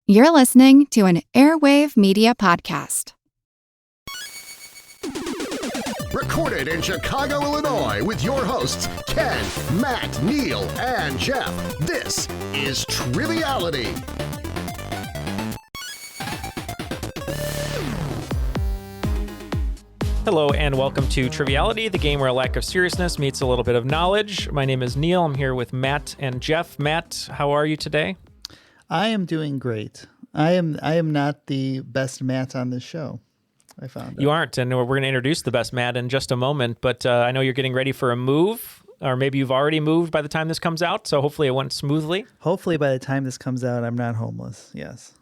You're listening to an Airwave Media podcast. Recorded in Chicago, Illinois, with your hosts, Ken, Matt, Neal, and Jeff. This is Triviality. Hello and welcome to Triviality, the game where a lack of seriousness meets a little bit of knowledge. My name is Neal. I'm here with Matt and Jeff. Matt, how are you today? I am doing great. I am not the best Matt on this show. I found You aren't, and we're going to introduce the best Matt in just a moment, but I know you're getting ready for a move, or maybe you've already moved by the time this comes out, so hopefully it went smoothly. Hopefully by the time this comes out, I'm not homeless. Yes.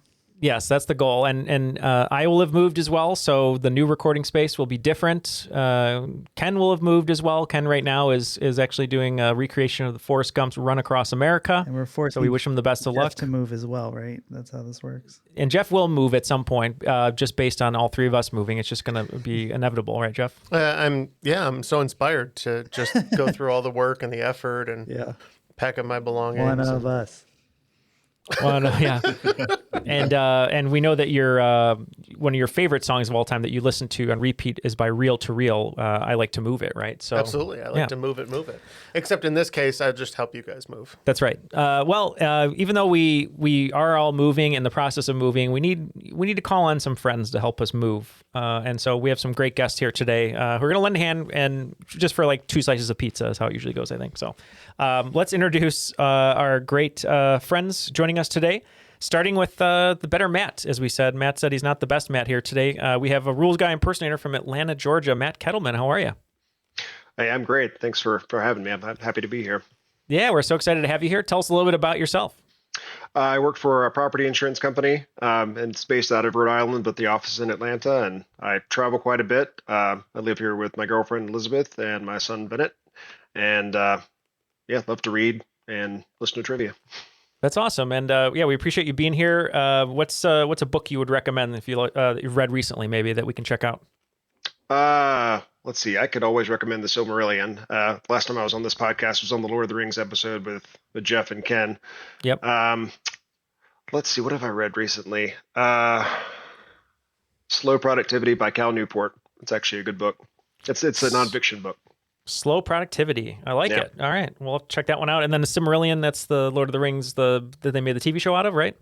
Yes, that's the goal, and I will have moved as well, so the new recording space will be different. Ken will have moved as well. Ken right now is actually doing a recreation of the Forrest Gump's Run Across America, And we're forcing so we wish him the best of Jeff luck. to move as well, right? That's how this works. And Jeff will move at some point, just based on all three of us moving. It's just going to be inevitable, right, Jeff? I'm so inspired to just go through all the work and the effort and pack up my belongings. One of us. Well, no, yeah. And we know that your one of your favorite songs of all time that you listen to on repeat is by Reel to Reel. I Like to Move It, right? So Absolutely. I like to move it. Except in this case, I just help you guys move. That's right. Even though we are all moving, in the process of moving, we need to call on some friends to help us move. And so we have some great guests here today who are going to lend a hand, and just for like 2 slices of pizza is how it usually goes, I think. So let's introduce our great friends joining us today, starting with the better Matt. As we said, Matt said he's not the best Matt here today. We have a rules guy impersonator from Atlanta, Georgia, Matt Kettleman. How are you? Hey, I'm great. Thanks for having me. I'm happy to be here. Yeah, we're so excited to have you here. Tell us a little bit about yourself. I work for a property insurance company, and it's based out of Rhode Island, but the office is in Atlanta, and I travel quite a bit. I live here with my girlfriend, Elizabeth, and my son, Bennett, and love to read and listen to trivia. That's awesome, and we appreciate you being here. What's a book you would recommend if you've read recently, maybe that we can check out? Let's see. I could always recommend The Silmarillion. Last time I was on this podcast was on the Lord of the Rings episode with Jeff and Ken. Yep. Let's see. What have I read recently? Slow Productivity by Cal Newport. It's actually a good book. It's a nonfiction book. Slow Productivity. I like it. All right. We'll check that one out. And then The Silmarillion, that's the Lord of the Rings, that they made the TV show out of, right?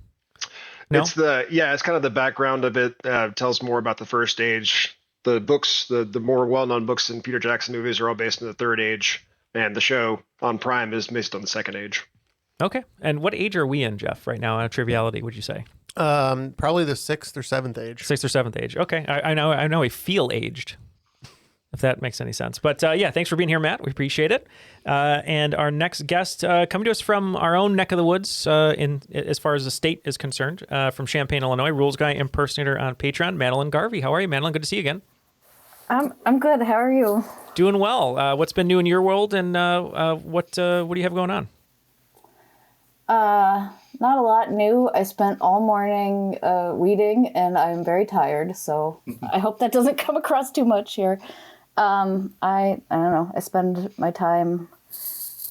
No? It's kind of the background of it. Tells more about the First Age. The books, the more well-known books in Peter Jackson movies are all based in the Third Age, and the show on Prime is based on the Second Age. Okay. And what age are we in, Jeff, right now on Triviality, would you say? Probably the 6th or 7th age. 6th or 7th age. Okay. I know we feel aged, if that makes any sense. But thanks for being here, Matt. We appreciate it. And our next guest coming to us from our own neck of the woods, as far as the state is concerned, from Champaign, Illinois, rules guy impersonator on Patreon, Madeleine Garvey. How are you, Madeleine? Good to see you again. I'm good. How are you? Doing well. What's been new in your world, and what do you have going on? Not a lot new. I spent all morning weeding, and I'm very tired, so I hope that doesn't come across too much here. I don't know. I spend my time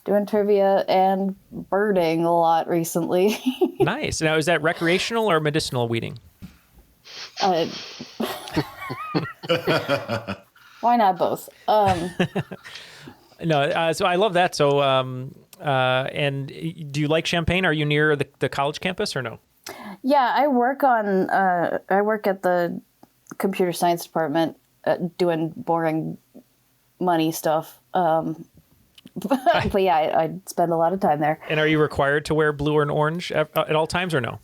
doing trivia and birding a lot recently. Nice. Now, is that recreational or medicinal weeding? Why not both? No, so I love that. So, and do you like Champaign? Are you near the college campus or no? Yeah, I work at the computer science department doing boring money stuff. But yeah, I spend a lot of time there. And are you required to wear blue and orange at all times or no?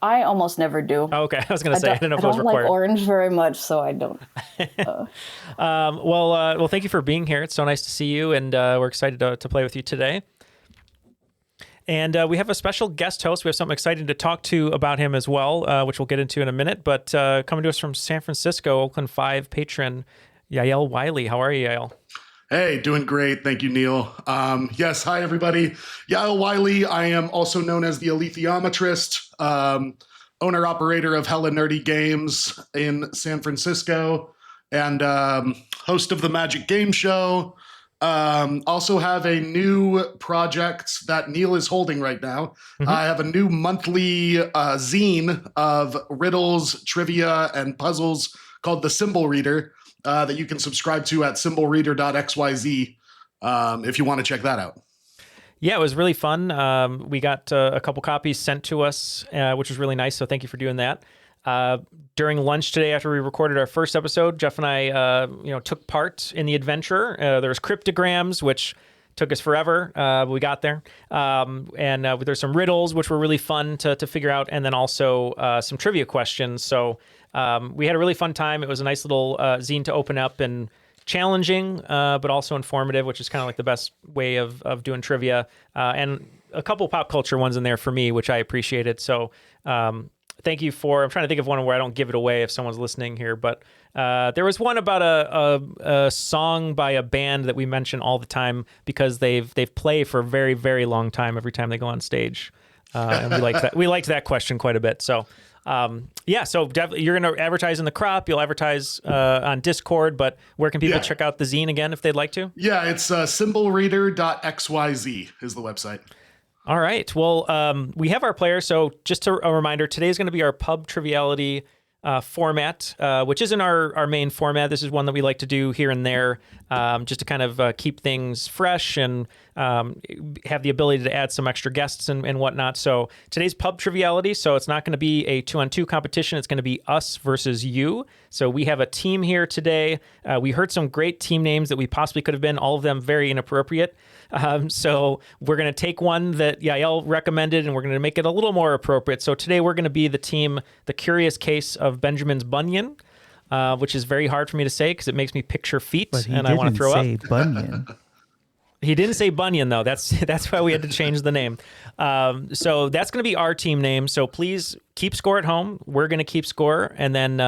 I almost never do. Oh, okay, I was going to say, I didn't know if it was required. I don't like orange very much, so I don't. Well, thank you for being here. It's so nice to see you, and we're excited to play with you today. And we have a special guest host. We have something exciting to talk to about him as well, which we'll get into in a minute. But coming to us from San Francisco, Oakland 5 patron, Yael Wylie. How are you, Yael? Hey, doing great. Thank you, Neal. Yes, hi, everybody. Yael Wylie. I am also known as the Alethiometrist, owner-operator of Hella Nerdy Games in San Francisco, and host of the Magic Game Show, Also have a new project that Neal is holding right now. I have a new monthly zine of riddles, trivia, and puzzles called The Symbol Reader that you can subscribe to at symbolreader.xyz if you want to check that out. Yeah, it was really fun. We got a couple copies sent to us, which was really nice. So thank you for doing that. During lunch today, after we recorded our first episode, Jeff and I, took part in the adventure. There was cryptograms, which took us forever, but we got there. And there's some riddles, which were really fun to figure out, and then also some trivia questions. So we had a really fun time. It was a nice little zine to open up and challenging, but also informative, which is kind of like the best way of doing trivia. And a couple pop culture ones in there for me, which I appreciated. So thank you for, I'm trying to think of one where I don't give it away if someone's listening here, but there was one about a song by a band that we mention all the time because they've played for a very, very long time every time they go on stage. And we liked that. We liked that question quite a bit. So so definitely you're going to advertise in the crop. You'll advertise on Discord, but where can people check out the zine again if they'd like to? Yeah, it's symbolreader.xyz is the website. All right. Well, we have our players. So just a reminder, today is going to be our Pub Triviality format, which isn't our main format. This is one that we like to do here and there just to kind of keep things fresh and have the ability to add some extra guests and whatnot. So today's Pub Triviality. So it's not going to be a 2-on-2 competition. It's going to be us versus you. So we have a team here today. We heard some great team names that we possibly could have been, all of them very inappropriate. So we're going to take one that Yael recommended and we're going to make it a little more appropriate. So today we're going to be the team, The Curious Case of Benjamin's Bunion, which is very hard for me to say because it makes me picture feet and I want to throw up. Bunion. He didn't say Bunyan, though. That's why we had to change the name. So that's going to be our team name. So please keep score at home. We're going to keep score. And then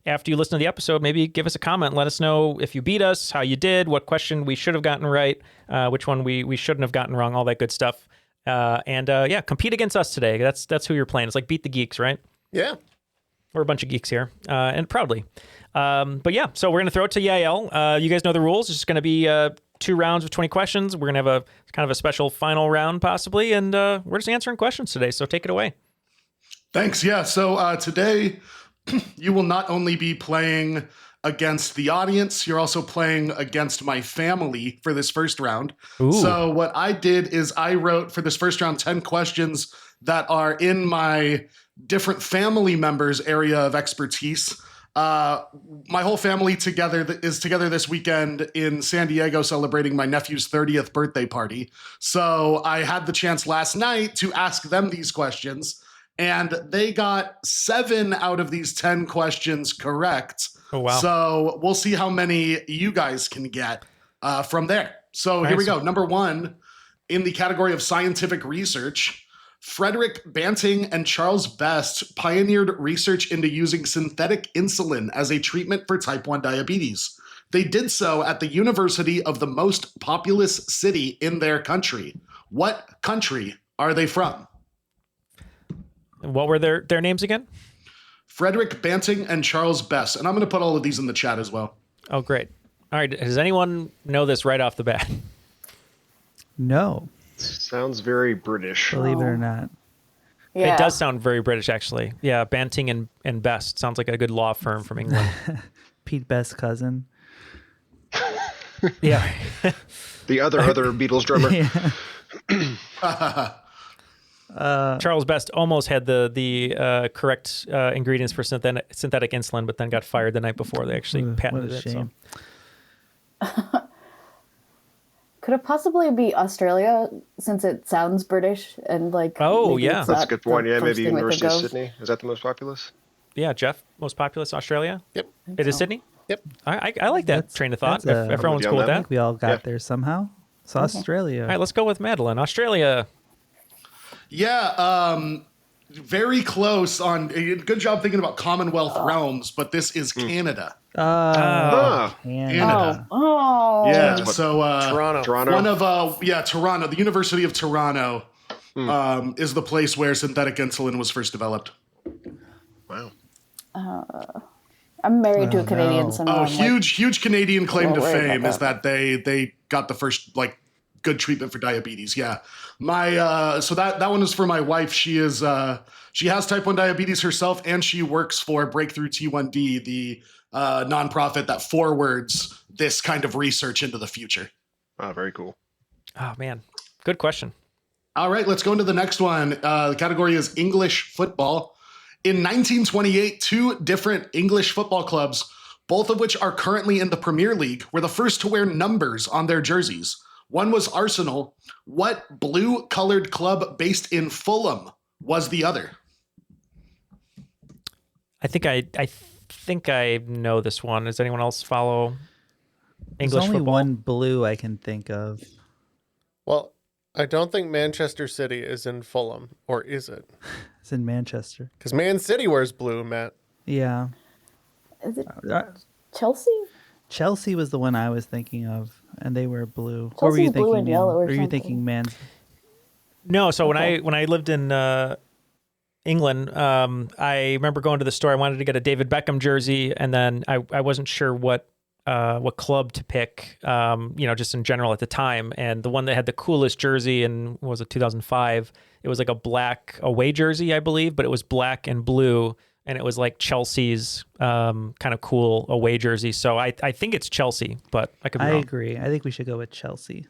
after you listen to the episode, maybe give us a comment. Let us know if you beat us, how you did, what question we should have gotten right, which one we shouldn't have gotten wrong, all that good stuff. Compete against us today. That's who you're playing. It's like Beat the Geeks, right? Yeah. We're a bunch of geeks here, and proudly. So we're going to throw it to Yael. You guys know the rules. It's just going to be 2 rounds of 20 questions. We're going to have a kind of a special final round possibly, and we're just answering questions today. So take it away. Thanks. Yeah. So today you will not only be playing against the audience, you're also playing against my family for this first round. Ooh. So what I did is I wrote for this first round 10 questions that are in my different family members' area of expertise. My whole family is together this weekend in San Diego celebrating my nephew's 30th birthday party. So I had the chance last night to ask them these questions, and they got 7 out of these 10 questions correct. Oh, wow. So we'll see how many you guys can get from there. So Here we go. Number 1, in the category of scientific research, Frederick Banting and Charles Best pioneered research into using synthetic insulin as a treatment for type 1 diabetes. They did so at the university of the most populous city in their country. What country are they from? What were their names again? Frederick Banting and Charles Best. And I'm going to put all of these in the chat as well. Oh, great. All right. Does anyone know this right off the bat? No. Sounds very British. Believe it or not. Yeah. It does sound very British, actually. Yeah, Banting and Best. Sounds like a good law firm from England. Pete Best's cousin. Yeah. The other Beatles drummer. Charles Best almost had the correct ingredients for synthetic insulin, but then got fired the night before they actually patented it. So. Could it possibly be Australia, since it sounds British and like? Oh yeah, that's a good point. Yeah, maybe University of Sydney. Is that the most populous? Yeah, Jeff, most populous Australia. Yep, it is Sydney. Yep, I like that train of thought. If everyone's cool with that, we all got there somehow. It's Australia. All right, let's go with Madeleine. Australia. Yeah, very close on. Good job thinking about Commonwealth realms, but this is Canada. Canada. Oh. Yeah, so Toronto. One of Toronto. The University of Toronto is the place where synthetic insulin was first developed. Wow. I'm married to a Canadian, so now I'm huge Canadian claim to worried about fame is that. that they got the first like good treatment for diabetes. Yeah, my so that one is for my wife. She has type 1 diabetes herself, and she works for Breakthrough T1D, the nonprofit that forwards this kind of research into the future. Oh, very cool. Oh man, good question. All right, let's go into the next one. The category is English football. In 1928, 2 different English football clubs, both of which are currently in the Premier League, were the first to wear numbers on their jerseys. One was Arsenal. What blue-colored club based in Fulham was the other? I think I know this one. Does anyone else follow English There's only football? one blue I can think of. Well, I don't think Manchester City is in Fulham, or is it? It's in Manchester. Because Man City wears blue, Matt. Yeah. Is it Chelsea? Chelsea was the one I was thinking of, and they were blue. What were Chelsea's you blue thinking? and Neal? yellow or Or were you something. thinking Man? No. So Okay. when I lived in England, I remember going to the store. I wanted to get a David Beckham jersey, and then I wasn't sure what club to pick, just in general at the time. And the one that had the coolest jersey in, what was it, 2005? It was like a black away jersey, I believe, but it was black and blue, and it was like Chelsea's kind of cool away jersey. So I think it's Chelsea, but I could be I wrong. agree. I think we should go with Chelsea.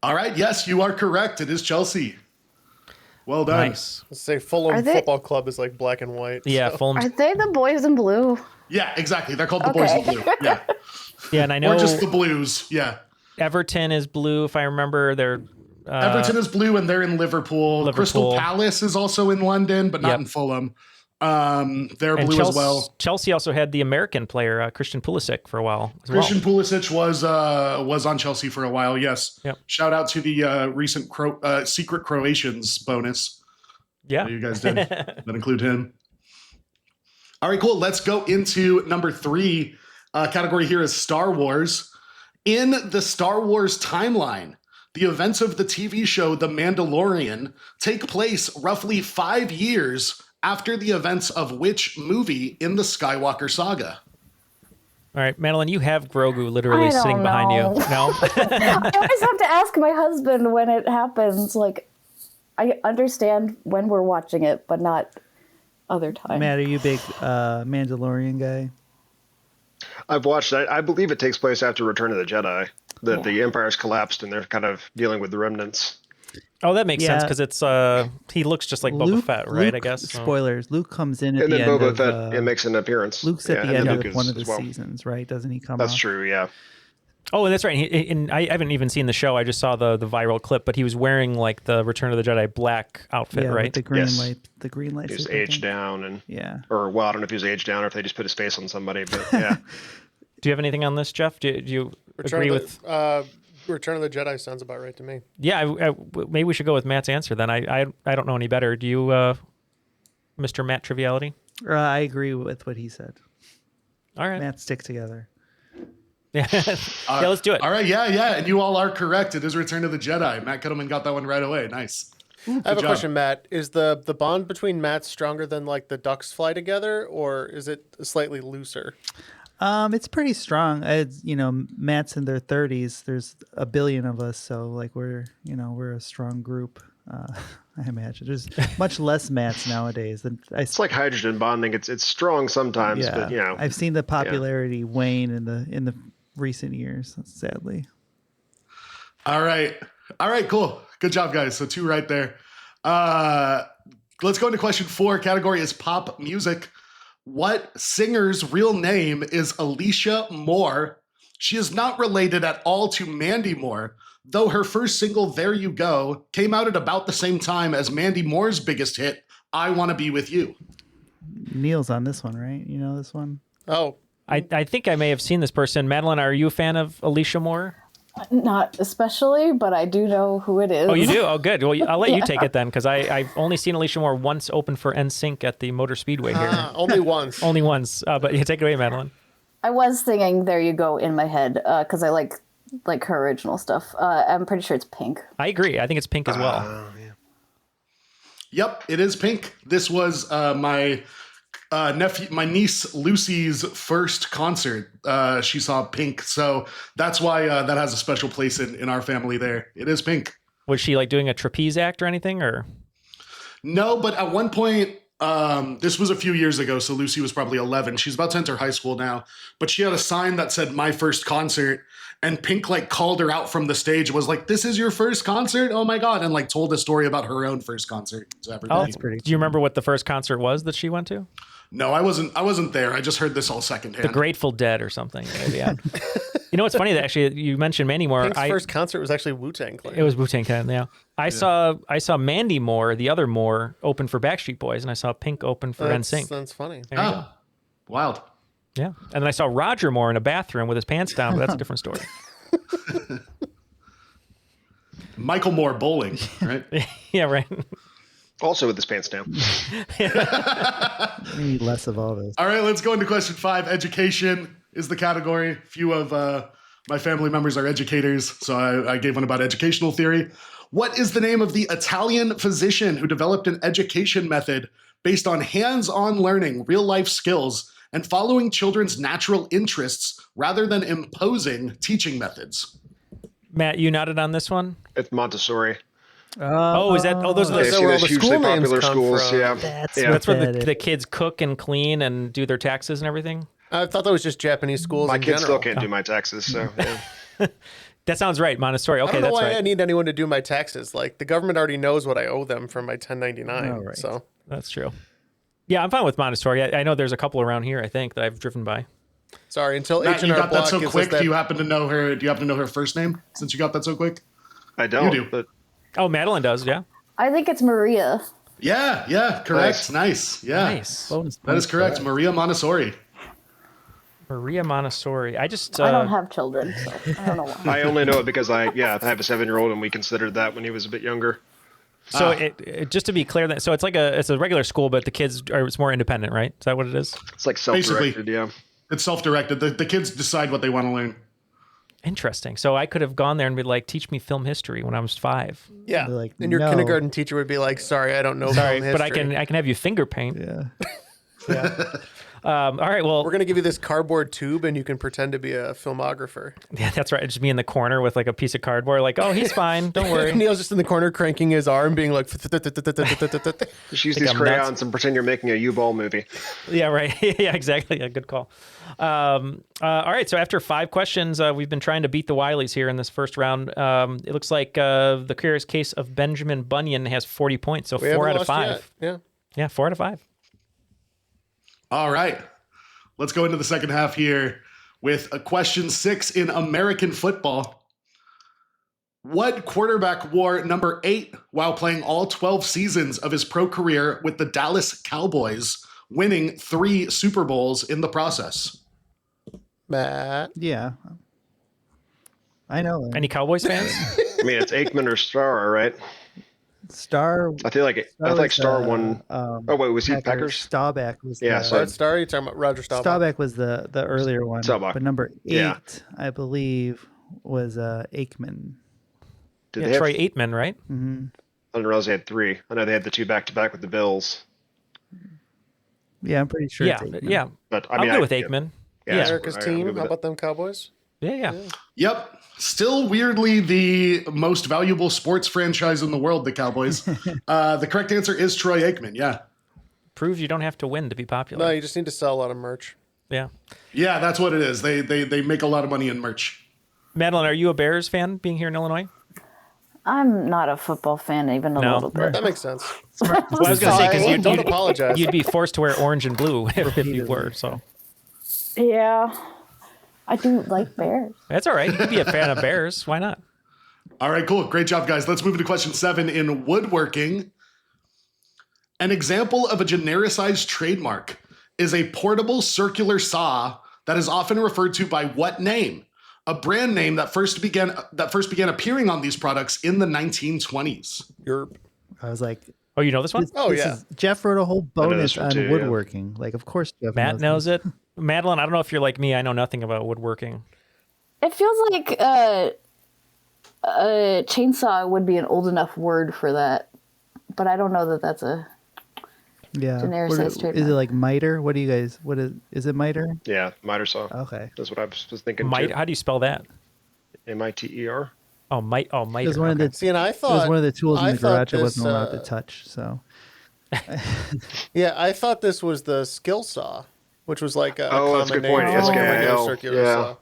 All right, yes, you are correct. It is Chelsea. Well done. Nice. Let's say Fulham Are they- Football Club is like black and white. Yeah, so- Fulham's. Are they the boys in blue? Yeah, exactly. They're called the Boys in Blue. Yeah. Yeah, and I know Or just the Blues. Yeah. Everton is blue, if I remember. They're Everton is blue and they're in Liverpool. Crystal Palace is also in London, but not Yep. in Fulham. They're and blue Chelsea, as well. Chelsea also had the American player, Christian Pulisic, for a while as Christian well. Pulisic was on Chelsea for a while. Yes. Yep. Shout out to the recent Secret Croatians bonus Yeah. that you guys did. That include him. All right, cool. Let's go into number 3. Category here is Star Wars. In the Star Wars timeline, the events of the TV show The Mandalorian take place roughly 5 years after the events of which movie in the Skywalker saga? All right, Madeleine, you have Grogu literally I don't sitting behind you. know. No? I always have to ask my husband when it happens. Like, I understand when we're watching it, but not other times. Matt, are you a big Mandalorian guy? I've watched. I believe it takes place after Return of the Jedi. That the Empire's collapsed and they're kind of dealing with the remnants. Oh, that makes sense Yeah. because it's he looks just like Boba Fett, right? I guess. So- Spoilers. Luke comes in at And the then end Boba of. Fett it makes an appearance. Luke's at Yeah, the and end then of Luke one is of the as well. seasons, right? Doesn't he come That's off? true. Yeah. Oh, and that's right. And I haven't even seen the show. I just saw the viral clip, but he was wearing like the Return of the Jedi black outfit, Yeah, right? with the green Yes. light. The green light. He was suit, I aged think. down and Yeah. or well, I don't know if he was aged down or if they just put his face on somebody, but yeah. Do you have anything on this, Jeff? Do you agree with? Return of the Jedi sounds about right to me. Yeah, maybe we should go with Matt's answer then. I don't know any better. Do you, Mr. Matt Triviality? I agree with what he said. All right. Matt, stick together. Yeah, let's do it. All right, yeah, and you all are correct. It is Return of the Jedi. Matt Kettleman got that one right away. Nice. I have a Good job. question, Matt. Is the bond between Matts stronger than like the ducks fly together, or is it slightly looser? It's pretty strong. It's, Matt's in their 30s. There's a billion of us, so like we're a strong group. I imagine there's much less Matts nowadays than It's like hydrogen bonding. It's strong sometimes, but I've seen the popularity wane in the recent years, sadly. All right, cool. Good job, guys. So 2 right there. Let's go into question 4. Category is pop music. What singer's real name is Alicia Moore? She is not related at all to Mandy Moore, though her first single, There You Go, came out at about the same time as Mandy Moore's biggest hit, I Want to Be With You. Neal's on this one, right? You know this one? Oh, I think I may have seen this person. Madeleine, are you a fan of Alicia Moore? Not especially, but I do know who it is. Oh, you do? Oh, good. Well, I'll let you take it then, because I've only seen Alicia Moore once open for NSYNC at the Motor Speedway here. only once. Only once. But yeah, take it away, Madeleine. I was singing "There You Go" in my head because I like her original stuff. I'm pretty sure it's Pink. I agree. I think it's Pink as well. Yep, it is Pink. This was my my niece Lucy's first concert. She saw Pink, so that's why that has a special place in our family. There, it is Pink. Was she like doing a trapeze act or anything, or? No, but at one point, this was a few years ago, so Lucy was probably 11. She's about to enter high school now, but she had a sign that said "My first concert," and Pink like called her out from the stage, was like, "This is your first concert? Oh my god!" and like told a story about her own first concert to everybody. Oh, that's pretty. Do you remember what the first concert was that she went to? No, I wasn't there. I just heard this all secondhand. The Grateful Dead or something. Maybe. Yeah. You know what's funny? That actually you mentioned Mandy Moore. Pink's first concert was actually Wu-Tang Clan. It was Wu-Tang Clan. Yeah. I saw Mandy Moore, the other Moore, open for Backstreet Boys, and I saw Pink open for NSYNC. That's funny. Oh, wild. Yeah. And then I saw Roger Moore in a bathroom with his pants down, but that's a different story. Michael Moore bowling, right? Yeah, right. Also with his pants down. We need less of all this. All right, let's go into question 5. Education is the category. Few of my family members are educators, so I gave one about educational theory. What is the name of the Italian physician who developed an education method based on hands-on learning, real-life skills, and following children's natural interests rather than imposing teaching methods? Matt, you nodded on this one? It's Montessori. Is that? Oh, those are Yeah, the, see, those hugely popular schools. from. Yeah, that's where the kids cook and clean and do their taxes and everything. I thought that was just Japanese schools my in kids general. still can't do my taxes, so yeah. That sounds right, Montessori. Okay, I don't know that's why right. I need anyone to do my taxes. Like the government already knows what I owe them for my 1099. Oh, right. So That's true. Yeah, I'm fine with Montessori. I know there's a couple around here, I think, that I've driven by. sorry, until Matt, you H&R got that Block so gives quick. us that. Do you happen to know her? Do you happen to know her first name? Since you got that so quick. I don't. You do. But Oh, Madeleine does, yeah. I think it's Maria. Yeah, correct. Nice. Yeah, Nice. Bonus that is points for correct. that. Maria Montessori. Maria Montessori. I just... I don't have children, so I don't know why. I only know it because I have a 7-year-old, and we considered that when he was a bit younger. So just to be clear, that so it's like it's a regular school, but the kids it's more independent, right? Is that what it is? It's like self-directed. Yeah. It's self-directed. The kids decide what they want to learn. Interesting. So I could have gone there and be like, teach me film history when I was 5. Yeah, They're like, and your no. kindergarten teacher would be like, "Sorry, I don't know Sorry, film but I history. can have you finger paint. Yeah. All right. Well, We're gonna give you this cardboard tube, and you can pretend to be a filmographer." yeah, that's right. Just be in the corner with like a piece of cardboard, like, oh, he's fine. Don't worry. Neal's just in the corner cranking his arm, being like, Just use Think these I'm crayons nuts. and pretend you're making a U-Ball movie. Yeah, right. Yeah, exactly. Yeah, good call. All right. So after 5 questions, we've been trying to beat the Wylies here in this first round. It looks like the Curious Case of Benjamin Bunyan has 40 points. So we 4 haven't out of lost 5. yet. Yeah, 4 out of 5. All right. Let's go into the second half here with a question 6 in American football. What quarterback wore number 8 while playing all 12 seasons of his pro career with the Dallas Cowboys, winning 3 Super Bowls in the process? Matt. Yeah. I know. Any Cowboys fans? I mean, it's Aikman or Starr, right? Star. I feel like Starr won. Oh wait, was he Packers? Staubach was. Yeah, the, so- Red Star, you talking about Roger Staubach? Staubach was the earlier one. Staubach. But number 8, Yeah. I believe, was Did Aikman. they Yeah, have, Troy Aikman, right? Mm-hmm. I didn't realize they had 3. I know they had the 2 back-to-back with the Bills. Yeah, I'm pretty sure. Yeah, it's Aikman. yeah. But I I'll mean, go with Aikman. Yeah, Yeah. America's I'm team. good with How it. about them Cowboys? Yeah. Yep. Still weirdly the most valuable sports franchise in the world, the Cowboys. The correct answer is Troy Aikman. Yeah. Proves you don't have to win to be popular. No, you just need to sell a lot of merch. Yeah. Yeah, that's what it is. They make a lot of money in merch. Madeleine, are you a Bears fan being here in Illinois? I'm not a football fan, even a No. little bit. That makes sense. Well, I was going to say, because Don't apologize. you'd be forced to wear orange and blue if you were. So Yeah, I do like bears. that's all right. You could be a fan of Bears. Why not? All right, cool. Great job, guys. Let's move into question 7 in woodworking. An example of a genericized trademark is a portable circular saw that is often referred to by what name? A brand name that first began appearing on these products in the 1920s. Europe. I was like, Oh, you know this one? Oh, yeah. Jeff wrote a whole bonus this one on too, yeah. woodworking. Like, of course, Jeff Matt knows it. Madeleine, I don't know if you're like me. I know nothing about woodworking. It feels like a chainsaw would be an old enough word for that, but I don't know that that's a. Yeah. Genericized trademark. Is it like miter? What do you guys? What is it miter? Yeah, miter saw. Okay. That's what I was thinking. How do you spell that? MITER. Oh, miter. It was one of the. See, and I It thought was one of the tools in the garage I this, wasn't allowed to touch. So. Yeah, I thought this was the skill saw, which was like a Oh, that's a common good point. name for like a regular SKIL. circular Yeah. saw.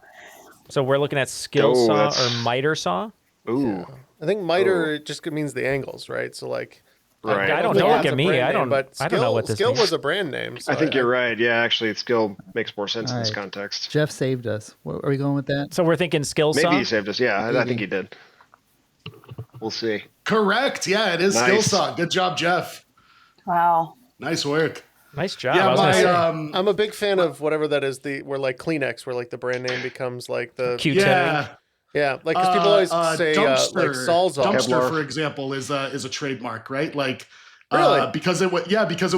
So we're looking at skill Oh, saw that's- or miter saw. Ooh. I think miter it just means the angles, right? So like, Right. I don't think know. that's Look at a me. brand I name, don't. But I don't know what this skill means. was a brand name. So I think you're right. Yeah, actually, skill makes more sense in this All right. context. Jeff saved us. Are we going with that? So we're thinking skill saw. Maybe he saved us. Yeah, I think he did. We'll see. Correct. Yeah, it is skill Nice. saw. Good job, Jeff. Wow. Nice work. Nice job. Yeah, I was gonna say. I'm a big fan of whatever that is. Where like Kleenex, where like the brand name becomes like the Q-tip. yeah, like because people always say dumpster, like Sawzall. dumpster, Kevlar. for example, is a trademark, right? Like, Really? because it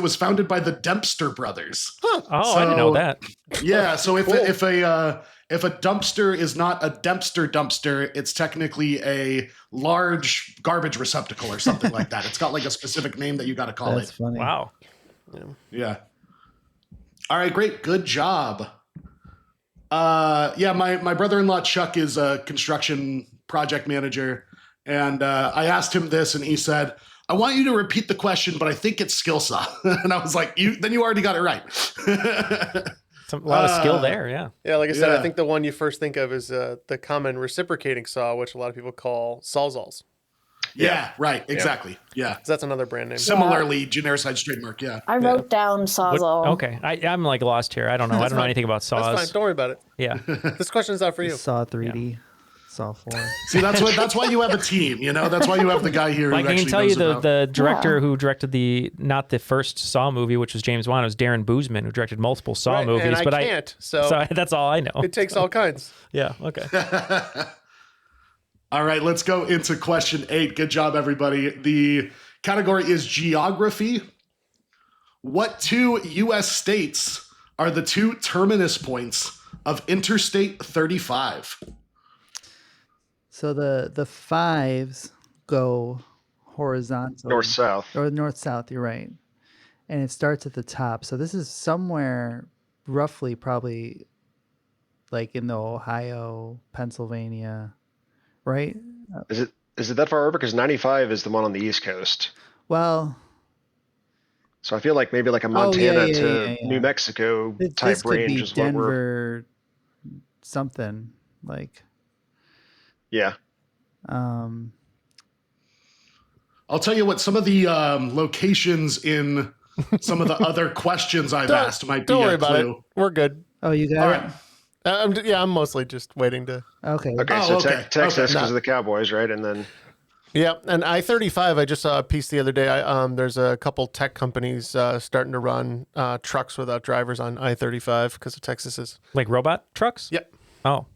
was founded by the Dempster brothers. Oh, I didn't know So- that. Yeah, so if Cool. if a dumpster is not a dumpster, it's technically a large garbage receptacle or something like that. It's got like a specific name that you got to call That's it. funny. Wow. Yeah. All right, great, good job. Yeah, my brother-in-law Chuck is a construction project manager, and I asked him this, and he said, "I want you to repeat the question, but I think it's skill saw." And I was like, "You already got it right." A lot of skill there. Yeah. Yeah, like I said, Yeah. I think the one you first think of is the common reciprocating saw, which a lot of people call Sawzalls. Yeah, right, exactly. Yeah. So that's another brand name. Similarly, genericized trademark. Yeah. I wrote down What- Sawzall. okay. I'm like lost here. I don't know. I don't know anything about saws. That's fine. Don't worry about it. Yeah. This question's not for you. Saw 3D. Saw 4. See, that's why you have a team. You know, that's why you have the guy here. Like who I can actually tell you, knows about- the director who directed not the first Saw movie, which was James Wan, it was Darren Boozman, who directed multiple Saw Right, movies. and I but can't, so- so that's all I know. It takes all kinds. Yeah. Okay. All right, let's go into question 8. Good job, everybody. The category is geography. What 2 U.S. states are the 2 terminus points of Interstate 35? So the 5s go horizontal. North-south. Or north-south, you're right. And it starts at the top. So this is somewhere roughly probably like in the Ohio, Pennsylvania, right? Is it that far over? Because 95 is the one on the East Coast. Well, So I feel like maybe like a yeah, Montana yeah, to yeah, yeah. New Mexico this type could range be is what we're. Denver something like Yeah. um I'll tell you what, some of the locations in some of the other questions I've asked might be Don't worry a about it. clue. We're good. oh, you got All it? right. I'm mostly just waiting to. Okay. Okay, Oh, so okay, Texas okay. because of the Cowboys, right? And then Yeah, and I-35, I just saw a piece the other day. There's a couple tech companies starting to run trucks without drivers on I-35 because of Texas's. Like robot trucks? Yep. Oh.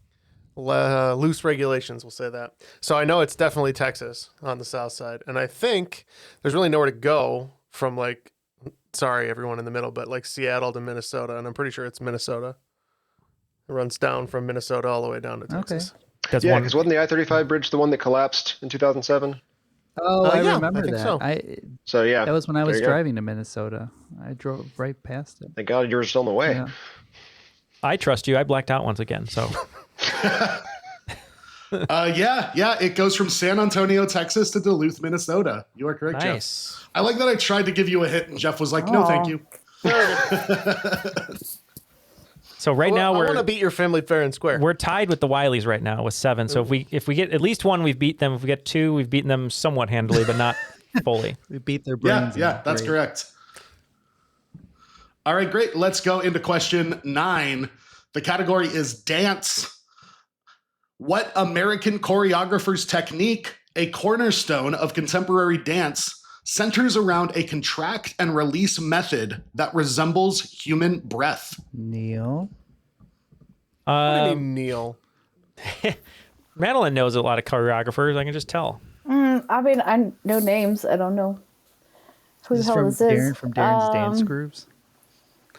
Loose regulations, we'll say that. So I know it's definitely Texas on the south side. And I think there's really nowhere to go from like, sorry, everyone in the middle, but like Seattle to Minnesota. And I'm pretty sure it's Minnesota. It runs down from Minnesota all the way down to Texas. That's yeah, one. because wasn't the I-35 bridge the one that collapsed in 2007? Oh, I yeah, remember I think that. so. So yeah, That was when I there was you go. driving to Minnesota. I drove right past it. Thank God you were still on the way. Yeah. I trust you. I blacked out once again. So Yeah, it goes from San Antonio, Texas to Duluth, Minnesota. You are correct, nice. Jeff. I like that I tried to give you a hit and Jeff was like, no, thank you. So right now I we're want to beat your family fair and square. we're tied with the Wileys right now with 7. So if we get at least 1, we've beat them. If we get 2, we've beaten them somewhat handily, but not fully. We beat their Yeah, brains. yeah, that's correct. All right, great. Let's go into question 9. The category is dance. What American choreographer's technique, a cornerstone of contemporary dance, centers around a contract and release method that resembles human breath? Neal. What do you mean, Neal? Madeleine knows a lot of choreographers. I can just tell. I mean, I know names. I don't know who the This is hell from this Darren is. from Darren's Dance Grooves.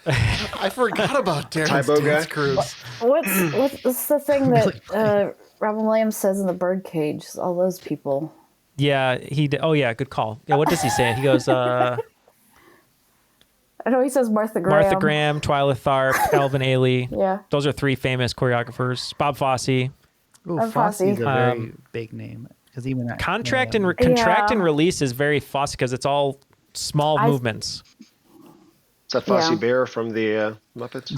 I forgot about Darren's Tybo dance guy? cruise. What's the thing that Robin Williams says in the Birdcage? All those people. Yeah, he did. Oh, yeah, good call. Yeah, what does he say? He goes, I know he says Martha Graham. Martha Graham, Twyla Tharp, Alvin Ailey. Yeah. Those are three famous choreographers. Bob Fosse. Ooh, Fosse. Fosse's a very big name. Because even Contract and release is very Fosse because it's all small movements. Is that Fosse Bear from the Muppets?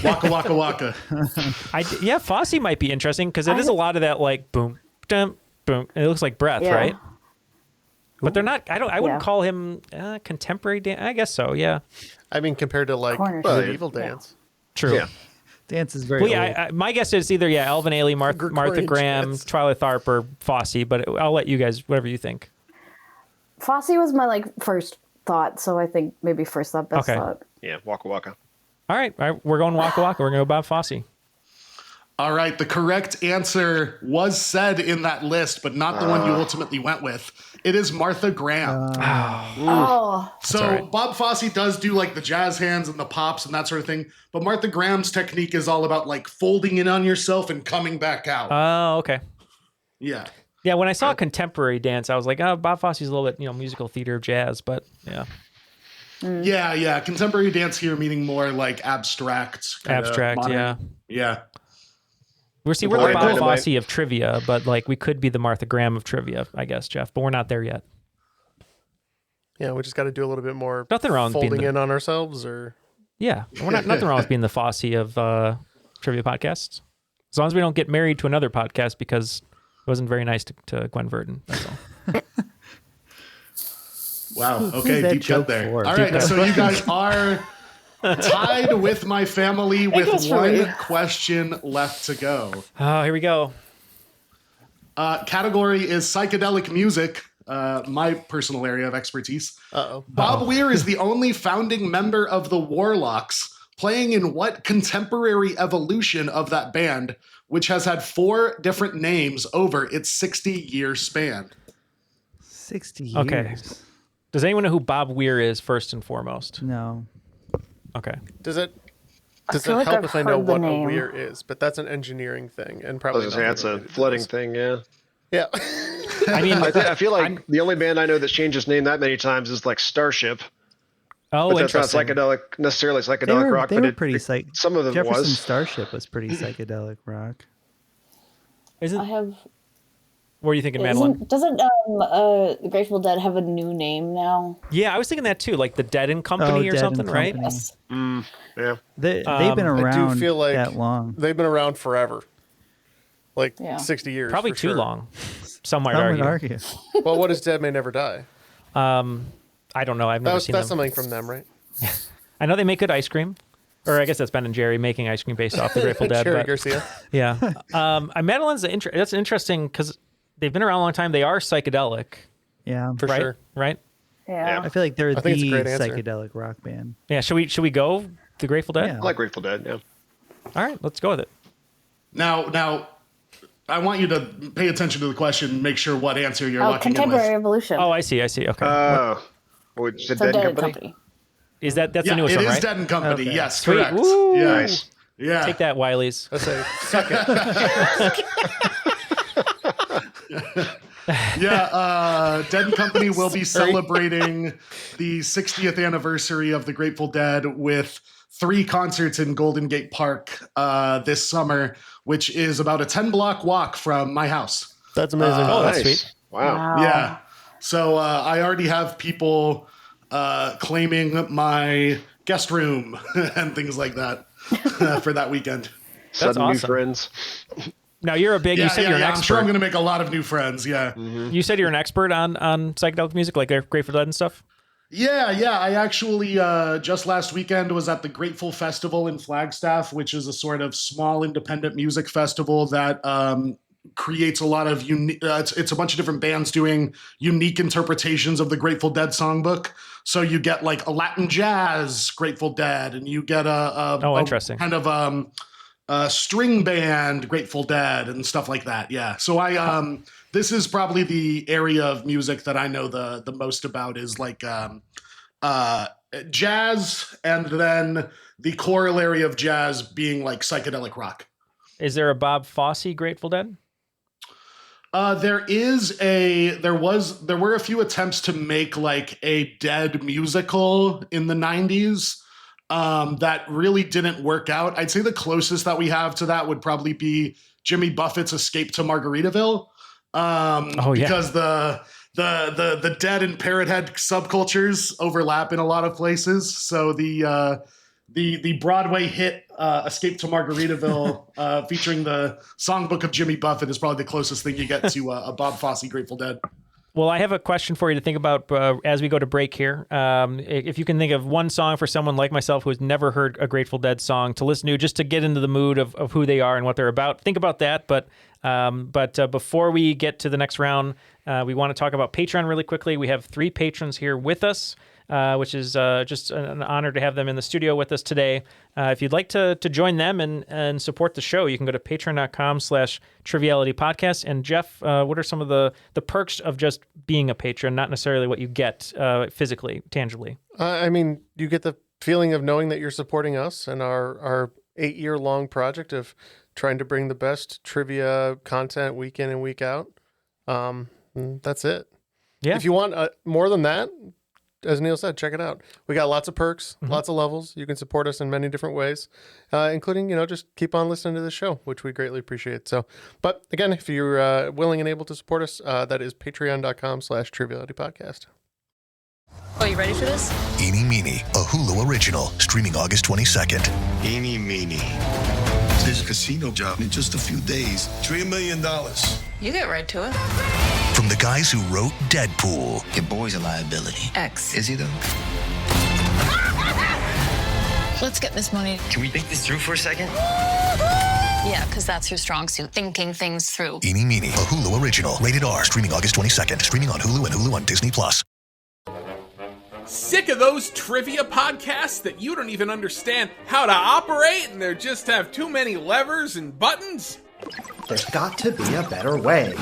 Waka waka waka. Fosse might be interesting because it is a lot of that like boom, dum, boom. And it looks like breath, right? But they're not. I wouldn't call him contemporary dance. I guess so. Yeah. I mean, compared to like medieval dance. True. Yeah. Dance is very old. My guess is either Alvin Ailey, Martha Graham, Twyla Tharp, or Fosse. But I'll let you guys whatever you think. Fosse was my like first thought, so I think maybe first thought, best thought. Yeah, Waka Waka. All right, we're going Waka Waka. We're going to go Bob Fosse. All right, the correct answer was said in that list, but not the one you ultimately went with. It is Martha Graham. So right. Bob Fosse does do like the jazz hands and the pops and that sort of thing, but Martha Graham's technique is all about like folding in on yourself and coming back out. Oh, okay. Yeah. Yeah, when I saw contemporary dance, I was like, oh, Bob Fosse's a little bit, musical theater jazz, but yeah. Yeah. Contemporary dance here meaning more like abstract. Abstract, yeah. Yeah. We're the Bob Fosse of trivia, but like we could be the Martha Graham of trivia, I guess, Jeff, but we're not there yet. Yeah, we just got to do a little bit more nothing wrong with folding in on ourselves, or we're nothing wrong with being the Fosse of trivia podcasts. As long as we don't get married to another podcast because it wasn't very nice to Gwen Verdon. That's all. Wow. Okay, deep cut there. All right, so you guys are tied with my family with one question left to go. Oh, here we go. Category is psychedelic music, my personal area of expertise. Bob Weir is the only founding member of the Warlocks, playing in what contemporary evolution of that band, which has had 4 different names over its 60-year span? 60 years. Okay. Does anyone know who Bob Weir is first and foremost? No. Okay. Does it like help I've if I know heard the what name. a weir is? But that's an engineering thing, and I probably was gonna say that's a flooding thing. Yeah. Yeah. I mean, I feel like the only band I know that's changed its name that many times is like Starship. Oh, but that's not interesting. necessarily psychedelic rock. They but were pretty some of them Jefferson was. Starship was pretty psychedelic rock. Isn't? I have. What are you thinking, Madeleine? Doesn't Grateful Dead have a new name now? Yeah, I was thinking that too, like the Dead and Company or Dead something, and right? Company. Yes. Yeah. They've been around I do feel like that long. they've been around forever, like 60 years. Probably for too sure. long. Some might Some would argue. argue. Well, what is Dead May Never Die? I don't know. I've never seen That's them. something from them, right? I know they make good ice cream. Or I guess that's Ben and Jerry making ice cream based off the Grateful Dead. Jerry but, Garcia. yeah. Madeleine's that's interesting because they've been around a long time. They are psychedelic, Yeah. For right? sure. Right? Yeah. I feel like they're I think it's a the great answer. psychedelic rock band. Yeah. Should we go the Grateful Dead? Yeah. I like Grateful Dead. Yeah. All right, let's go with it. Now, I want you to pay attention to the question and make sure what answer you're locking in Contemporary with. Evolution. Oh, I see. Okay. What is it, So Dead Dead Company? Is that's the Yeah, newest it one, is right? Dead and Company. Okay. Yes, Sweet. correct. Woo! Yeah. Nice. Yeah. Take that, Wileys. I say, suck it. Dead and Company will be celebrating the 60th anniversary of the Grateful Dead with 3 concerts in Golden Gate Park this summer, which is about a 10-block walk from my house. That's amazing. Oh, that's Nice. sweet. Wow. Yeah. So I already have people claiming my guest room and things like that for that weekend. Sudden new awesome. friends. Now you're a big. You said you're an I'm expert. sure I'm going to make a lot of new friends. Yeah. You said you're an expert on psychedelic music, like Grateful Dead and stuff. Yeah. I actually just last weekend was at the Grateful Festival in Flagstaff, which is a sort of small independent music festival that creates a lot of unique. It's a bunch of different bands doing unique interpretations of the Grateful Dead songbook. So you get like a Latin jazz Grateful Dead, and you get interesting. a kind of string band Grateful Dead and stuff like that. Yeah. So this is probably the area of music that I know the most about is like jazz, and then the corollary of jazz being like psychedelic rock. Is there a Bob Fosse Grateful Dead? There were a few attempts to make like a Dead musical in the 90s that really didn't work out. I'd say the closest that we have to that would probably be Jimmy Buffett's Escape to Margaritaville. Because the Dead and Parrot Head subcultures overlap in a lot of places. So the Broadway hit Escape to Margaritaville featuring the songbook of Jimmy Buffett is probably the closest thing you get to a Bob Fosse Grateful Dead. Well, I have a question for you to think about as we go to break here. If you can think of one song for someone like myself who has never heard a Grateful Dead song to listen to, just to get into the mood of who they are and what they're about, think about that. But before we get to the next round, we want to talk about Patreon really quickly. We have 3 patrons here with us, which is just an honor to have them in the studio with us today. If you'd like to join them and support the show, you can go to patreon.com/trivialitypodcast. And Jeff, what are some of the perks of just being a patron, not necessarily what you get physically, tangibly? I mean, you get the feeling of knowing that you're supporting us and our 8-year-long project of trying to bring the best trivia content week in and week out. That's it. Yeah. If you want more than that, as Neal said, check it out. We got lots of perks, lots of levels. You can support us in many different ways, including, just keep on listening to the show, which we greatly appreciate. So, but again, if you're willing and able to support us, that is patreon.com/trivialitypodcast. Oh, you ready for this? Eeny Meeny, a Hulu original, streaming August 22nd. Eeny Meeny. This casino job in just a few days. $3 million. You get right to it. From the guys who wrote Deadpool. Your boy's a liability. X. Is he though? Let's get this money. Can we think this through for a second? Yeah, because that's your strong suit, thinking things through. Eeny Meeny, a Hulu original, rated R, streaming August 22nd, streaming on Hulu and Hulu on Disney+. Sick of those trivia podcasts that you don't even understand how to operate and they just have too many levers and buttons? There's got to be a better way.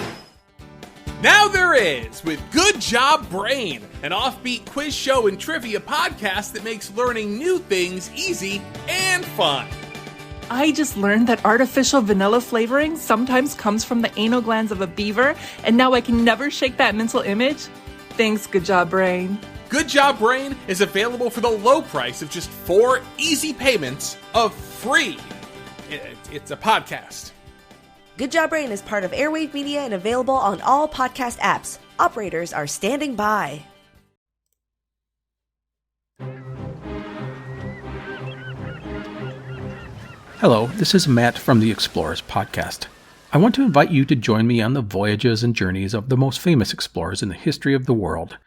Now there is, with Good Job Brain, an offbeat quiz show and trivia podcast that makes learning new things easy and fun. I just learned that artificial vanilla flavoring sometimes comes from the anal glands of a beaver, and now I can never shake that mental image. Thanks, Good Job Brain. Good Job Brain is available for the low price of just 4 easy payments of free. It's a podcast. Good Job Brain is part of Airwave Media and available on all podcast apps. Operators are standing by. Hello, this is Matt from the Explorers Podcast. I want to invite you to join me on the voyages and journeys of the most famous explorers in the history of the world.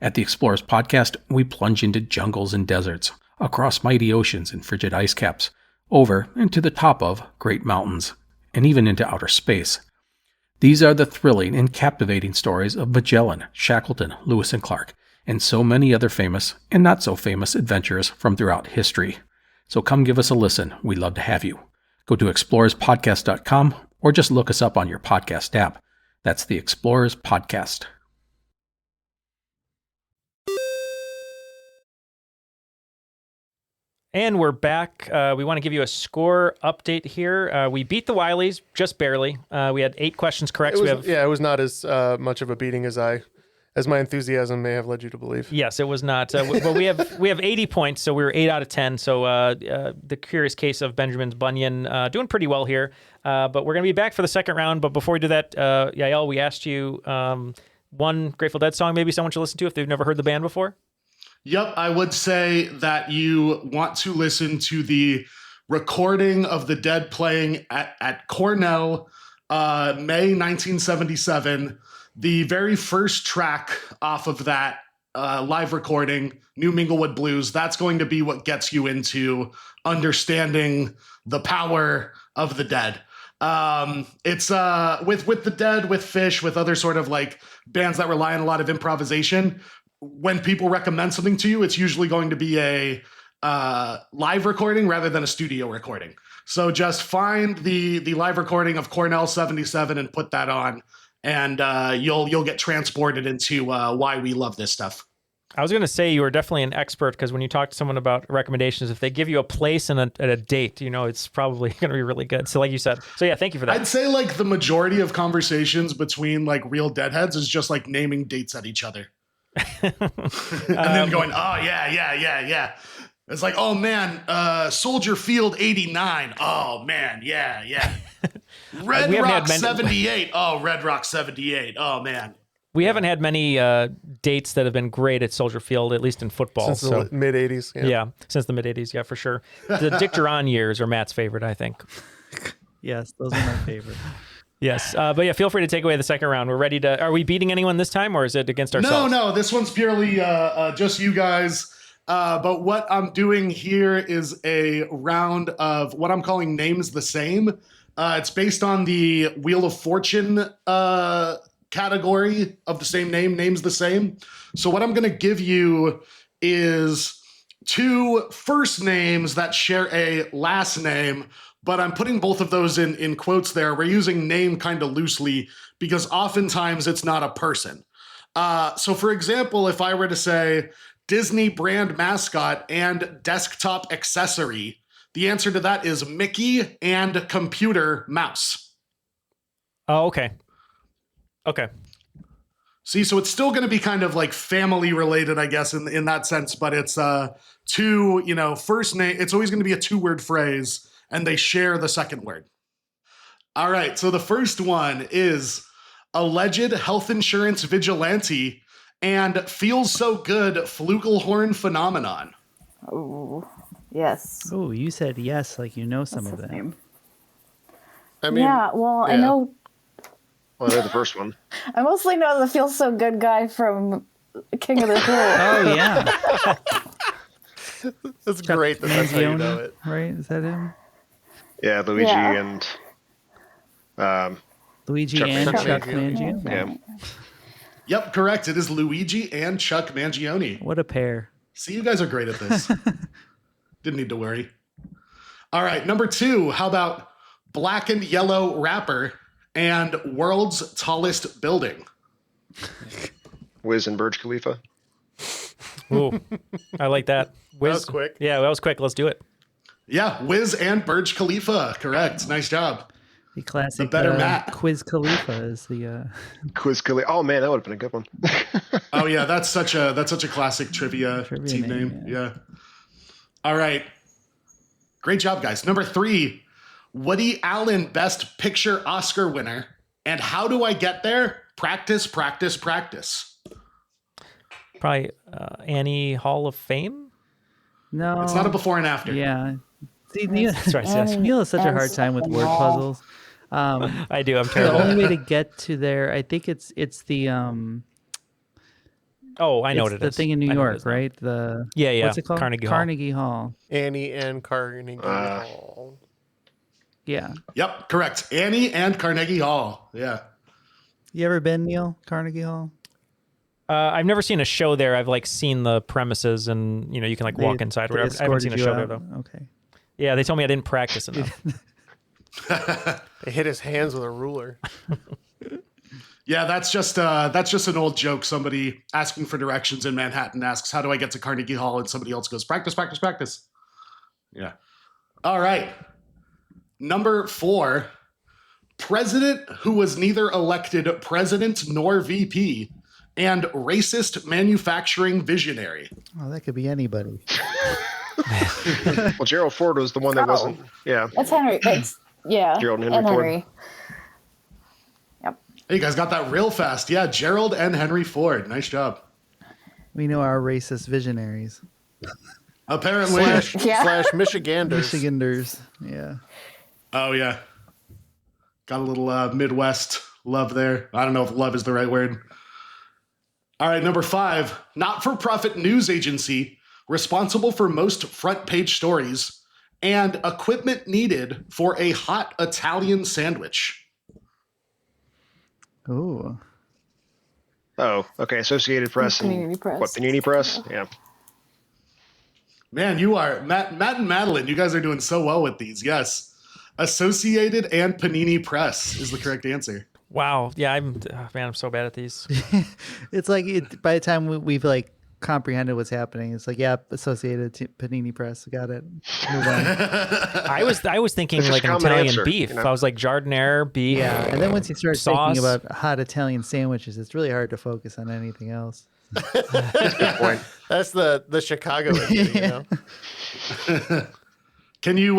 At the Explorers Podcast, we plunge into jungles and deserts, across mighty oceans and frigid ice caps, over and to the top of great mountains, and even into outer space. These are the thrilling and captivating stories of Magellan, Shackleton, Lewis and Clark, and so many other famous and not so famous adventurers from throughout history. So come give us a listen. We'd love to have you. Go to explorerspodcast.com or just look us up on your podcast app. That's the Explorers Podcast. And we're back. We want to give you a score update here. We beat the Wylies just barely. We had 8 questions correct. It was not as much of a beating as my enthusiasm may have led you to believe. Yes, it was not. But we have 80 points, so we were 8 out of 10. So the curious case of Benjamin's bunion doing pretty well here. But we're going to be back for the second round. But before we do that, Yael, we asked you one Grateful Dead song maybe someone should listen to if they've never heard the band before. Yep, I would say that you want to listen to the recording of the Dead playing at Cornell, May 1977. The very first track off of that live recording, New Minglewood Blues, that's going to be what gets you into understanding the power of the Dead. It's with the Dead, with Fish, with other sort of like bands that rely on a lot of improvisation. When people recommend something to you, it's usually going to be a live recording rather than a studio recording. So just find the live recording of Cornell 77 and put that on, and you'll get transported into why we love this stuff. I was going to say you were definitely an expert because when you talk to someone about recommendations, if they give you a place and a date, it's probably going to be really good. So like you said, so yeah, thank you for that. I'd say like the majority of conversations between like real deadheads is just like naming dates at each other. And then going, oh yeah. It's like, oh man, Soldier Field 89. Oh man, yeah. Red Rock 78. Oh, Red Rock 78. Oh man. We haven't had many dates that have been great at Soldier Field, at least in football. Since the mid 80s. Yeah, since the mid 80s. Yeah, for sure. The Dick Duran years are Matt's favorite, I think. Yes, those are my favorite. Yes, but yeah, feel free to take away the second round. We're ready to. Are we beating anyone this time, or is it against ourselves? No. This one's purely just you guys. But what I'm doing here is a round of what I'm calling names the same. It's based on the Wheel of Fortune category of the same name, names the same. So what I'm going to give you is 2 first names that share a last name, but I'm putting both of those in quotes there. We're using name kind of loosely because oftentimes it's not a person. So for example, if I were to say Disney brand mascot and desktop accessory, the answer to that is Mickey and computer mouse. Oh, okay. Okay. See, so it's still going to be kind of like family related, I guess, in that sense, but it's 2, first name. It's always going to be a 2-word phrase, and they share the second word. All right, so the first one is alleged health insurance vigilante and feels so good flugelhorn phenomenon. Oh, yes. Oh, you said yes, like you know some of them. I mean, I know. Well, they're the first one. I mostly know the Feels So Good guy from King of the Hill. Oh, yeah. That's great that's how you know it. Right? Is that him? Yeah, Luigi and Luigi Chuck and Mangione. Chuck Mangione. Yeah. Yep, correct. It is Luigi and Chuck Mangione. What a pair. See, you guys are great at this. Didn't need to worry. All right, number 2. How about black and yellow rapper and world's tallest building? Wiz and Burj Khalifa. Ooh, I like that. That was quick. Yeah, that was quick. Let's do it. Yeah, Wiz and Burj Khalifa. Correct. Nice job. The classic The better Matt. Quiz Khalifa is the Quiz Khalifa. Oh man, that would have been a good one. Oh yeah, that's such a classic trivia team name. Yeah. All right. Great job, guys. Number 3, Woody Allen Best Picture Oscar winner. And how do I get there? Practice, practice, practice. Probably Annie Hall of Fame. No, It's not a before and after. Yeah. See, Neal, That's right, yes. Neal has such a hard time with word puzzles. I do. I'm The terrible. only way to get to there, I think it's the Oh, I know what it the is. thing in New I know what it York, is now. right? The Yeah. What's it called? Carnegie Hall. Carnegie Hall. Annie and Carnegie Hall. Yeah. Yep, correct. Annie and Carnegie Hall. Yeah. You ever been, Neal? Carnegie Hall? I've never seen a show there. I've like seen the premises, and you can like walk inside. They Whatever. I haven't seen a escorted show you there out? though. Okay. Yeah, they told me I didn't practice enough. They hit his hands with a ruler. Yeah, that's just an old joke. Somebody asking for directions in Manhattan asks, "How do I get to Carnegie Hall?" And somebody else goes, "Practice, practice, practice." Yeah. All right. Number 4, president who was neither elected president nor VP and racist manufacturing visionary. Oh, that could be anybody. Well, Gerald Ford was the one that wasn't. Yeah. That's Henry. Gerald and Henry Ford. Yep. Hey, you guys got that real fast. Yeah, Gerald and Henry Ford. Nice job. We know our racist visionaries. Apparently. Slash Michiganders. Michiganders. Yeah. Oh, yeah. Got a little Midwest love there. I don't know if love is the right word. All right, number 5, not-for-profit news agency responsible for most front-page stories and equipment needed for a hot Italian sandwich. Ooh. Oh, okay. Associated Press and Panini Press. what? Panini Press. Yeah. Man, you are Matt and Madeleine. You guys are doing so well with these. Yes, Associated and Panini Press is the correct answer. Wow. Yeah, I'm so bad at these. It's like by the time we've like comprehended what's happening. It's like, yeah, Associated Panini Press, got it. Move on. I was thinking like an Italian beef. I was like jardiniere beef. Yeah, and then once you start sauce. thinking about hot Italian sandwiches, it's really hard to focus on anything else. That's a good point. That's the Chicago in you,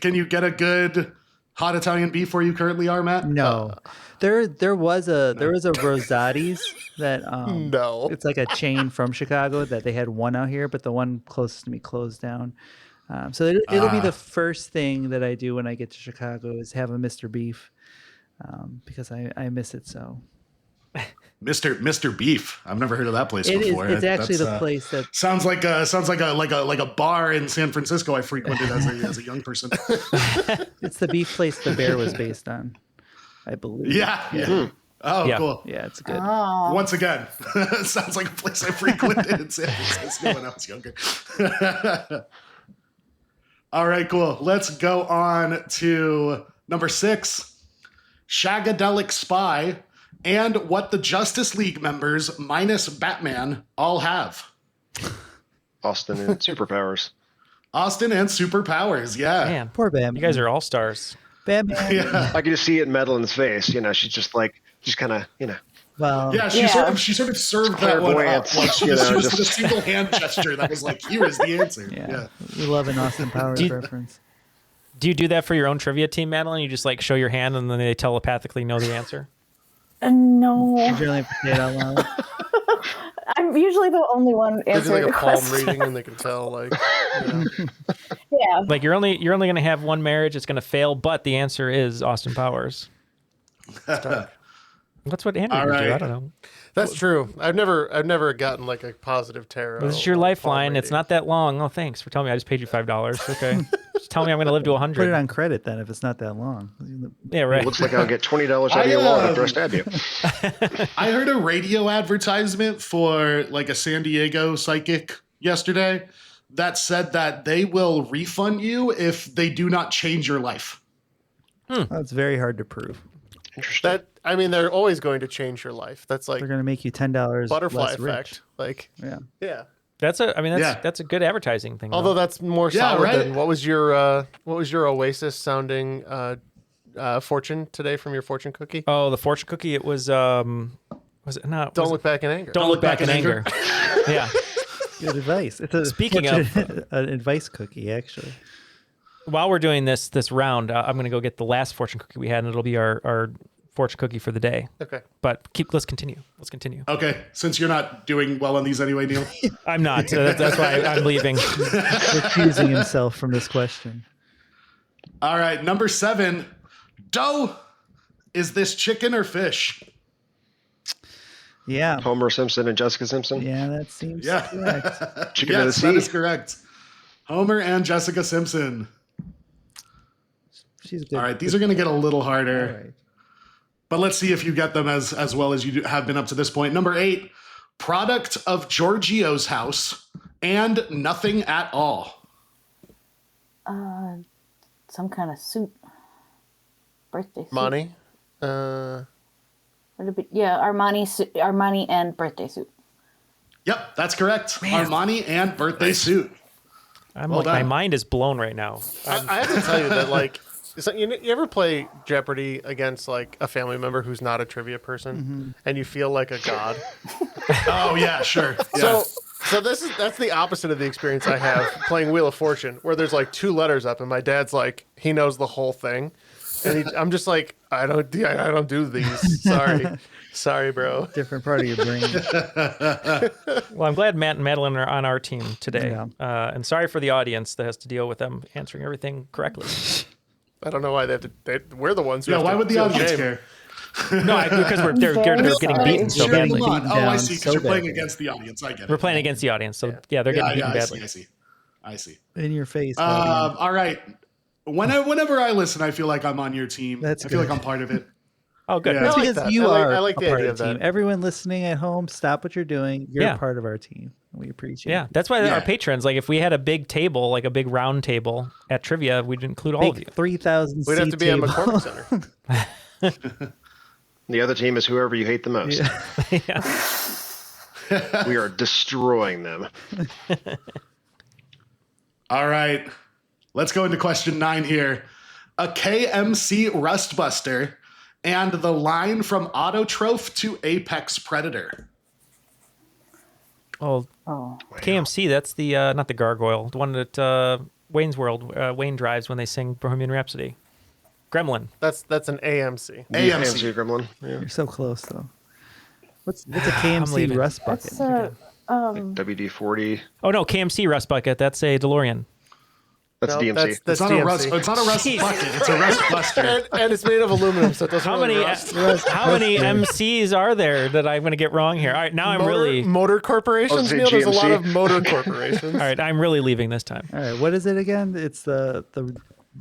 Can you get a good hot Italian beef where you currently are, Matt? No. There was a Rosati's that no. It's like a chain from Chicago that they had one out here, but the one closest to me closed down. So it'll be the first thing that I do when I get to Chicago is have a Mr. Beef, because I miss it so. Mr. Beef. I've never heard of that place before. It's actually the place that sounds like a bar in San Francisco I frequented as a young person. It's the beef place the bear was based on, I believe. Yeah. Oh, yeah. Cool. Yeah, it's good. Oh. Once again, it sounds like a place I frequented in San Francisco when I was younger. All right, cool. Let's go on to number 6, Shagadelic Spy, and what the Justice League members, minus Batman, all have. Austin and superpowers. Austin and superpowers, yeah. Man, poor Batman. You guys are all stars. Batman. Yeah. I can just see it in Madeleine's face. She's just kind of, Well, yeah, she sort of served that one up. Like she was just a single hand gesture that was like, here is the answer. Yeah. We love an Austin Powers reference. Do you do that for your own trivia team, Madeleine? You just like show your hand and then they telepathically know the answer? No. You really have to say it out loud. I'm usually the only one They do answering like a the palm question. reading and they can tell like Yeah. Like you're only going to have one marriage. It's going to fail, but the answer is Austin Powers. That's what Andrew would do. I don't know. That's true. I've never gotten like a positive tarot. This is your lifeline. It's not that long. Oh, thanks for telling me. I just paid you $5. Okay. Just tell me I'm going to live to 100. Put it on credit then if it's not that long. Yeah, right. It looks like I'll get $20 out of your wallet after I stab you. I heard a radio advertisement for like a San Diego psychic yesterday that said that they will refund you if they do not change your life. That's very hard to prove. Interesting. They're always going to change your life. That's like They're going to make you $10 butterfly less effect. rich. Like yeah. That's a good advertising thing. Although that's more solid than what was your Oasis sounding fortune today from your fortune cookie? Oh, the fortune cookie. It was it not? Don't look back in anger. Don't look back in anger. Yeah. Good advice. It's Speaking of an advice cookie, actually. While we're doing this round, I'm going to go get the last fortune cookie we had, and it'll be our fortune cookie for the day. Okay. But let's continue. Okay. Since you're not doing well on these anyway, Neal. I'm not. That's why I'm leaving. Recusing himself from this question. All right. Number 7, dough. Is this chicken or fish? Yeah. Homer Simpson and Jessica Simpson. Yeah, that seems correct. Chicken of the sea. That is correct. Homer and Jessica Simpson. She's good. All right. These are going to get a little harder. All right. But let's see if you get them as well as you have been up to this point. Number 8, product of Giorgio's house and nothing at all. Some kind of suit. Birthday suit. Money. Armani and birthday suit. Yep, that's correct. Man. Armani and birthday suit. My mind is blown right now. I have to tell you that like, you ever play Jeopardy against like a family member who's not a trivia person, and you feel like a god? Oh yeah, sure. Yeah. So that's the opposite of the experience I have playing Wheel of Fortune, where there's like 2 letters up, and my dad's like he knows the whole thing, and I'm just like I don't do these. Sorry, bro. Different part of your brain. Well, I'm glad Matt and Madeleine are on our team today, and sorry for the audience that has to deal with them answering everything correctly. I don't know why they have to. We're the ones who. Yeah, why would the audience care? No, because they're getting beaten so badly. Oh, I see. Because you're playing against the audience. I get it. We're playing against the audience, so they're getting beaten badly. I see. In your face. All right. Whenever I listen, I feel like I'm on your team. I feel like I'm part of it. Oh, good. Yeah. That's because you are I like the idea of the team. that. Everyone listening at home, stop what you're doing. You're a part of our team. We appreciate it. Yeah, that's why our patrons, like if we had a big table, like a big round table at trivia, we'd include all of you. 3,000 We'd have to be at McCormick Center. The other team is whoever you hate the most. Yeah. We are destroying them. All right. Let's go into question 9 here. A KMC Rustbuster and the line from Autotroph to Apex Predator. Oh, KMC, that's the not the gargoyle, the one that Wayne's World, Wayne drives when they sing Bohemian Rhapsody. Gremlin. That's an AMC. AMC Gremlin. Yeah. You're so close though. What's a KMC Rust Bucket? That's WD-40. Oh no, KMC Rust Bucket. That's a DeLorean. That's No, DMC. that's It's not DMC. a rust. It's not a rust bucket. It's a rust buster. and it's made of aluminum, so it doesn't How really many rust. how many MCs are there that I'm going to get wrong here? All right, now I'm really motor corporations. say Neal, there's a lot GMC. of motor corporations. all right. I'm really leaving this time. All right, what is it again? It's the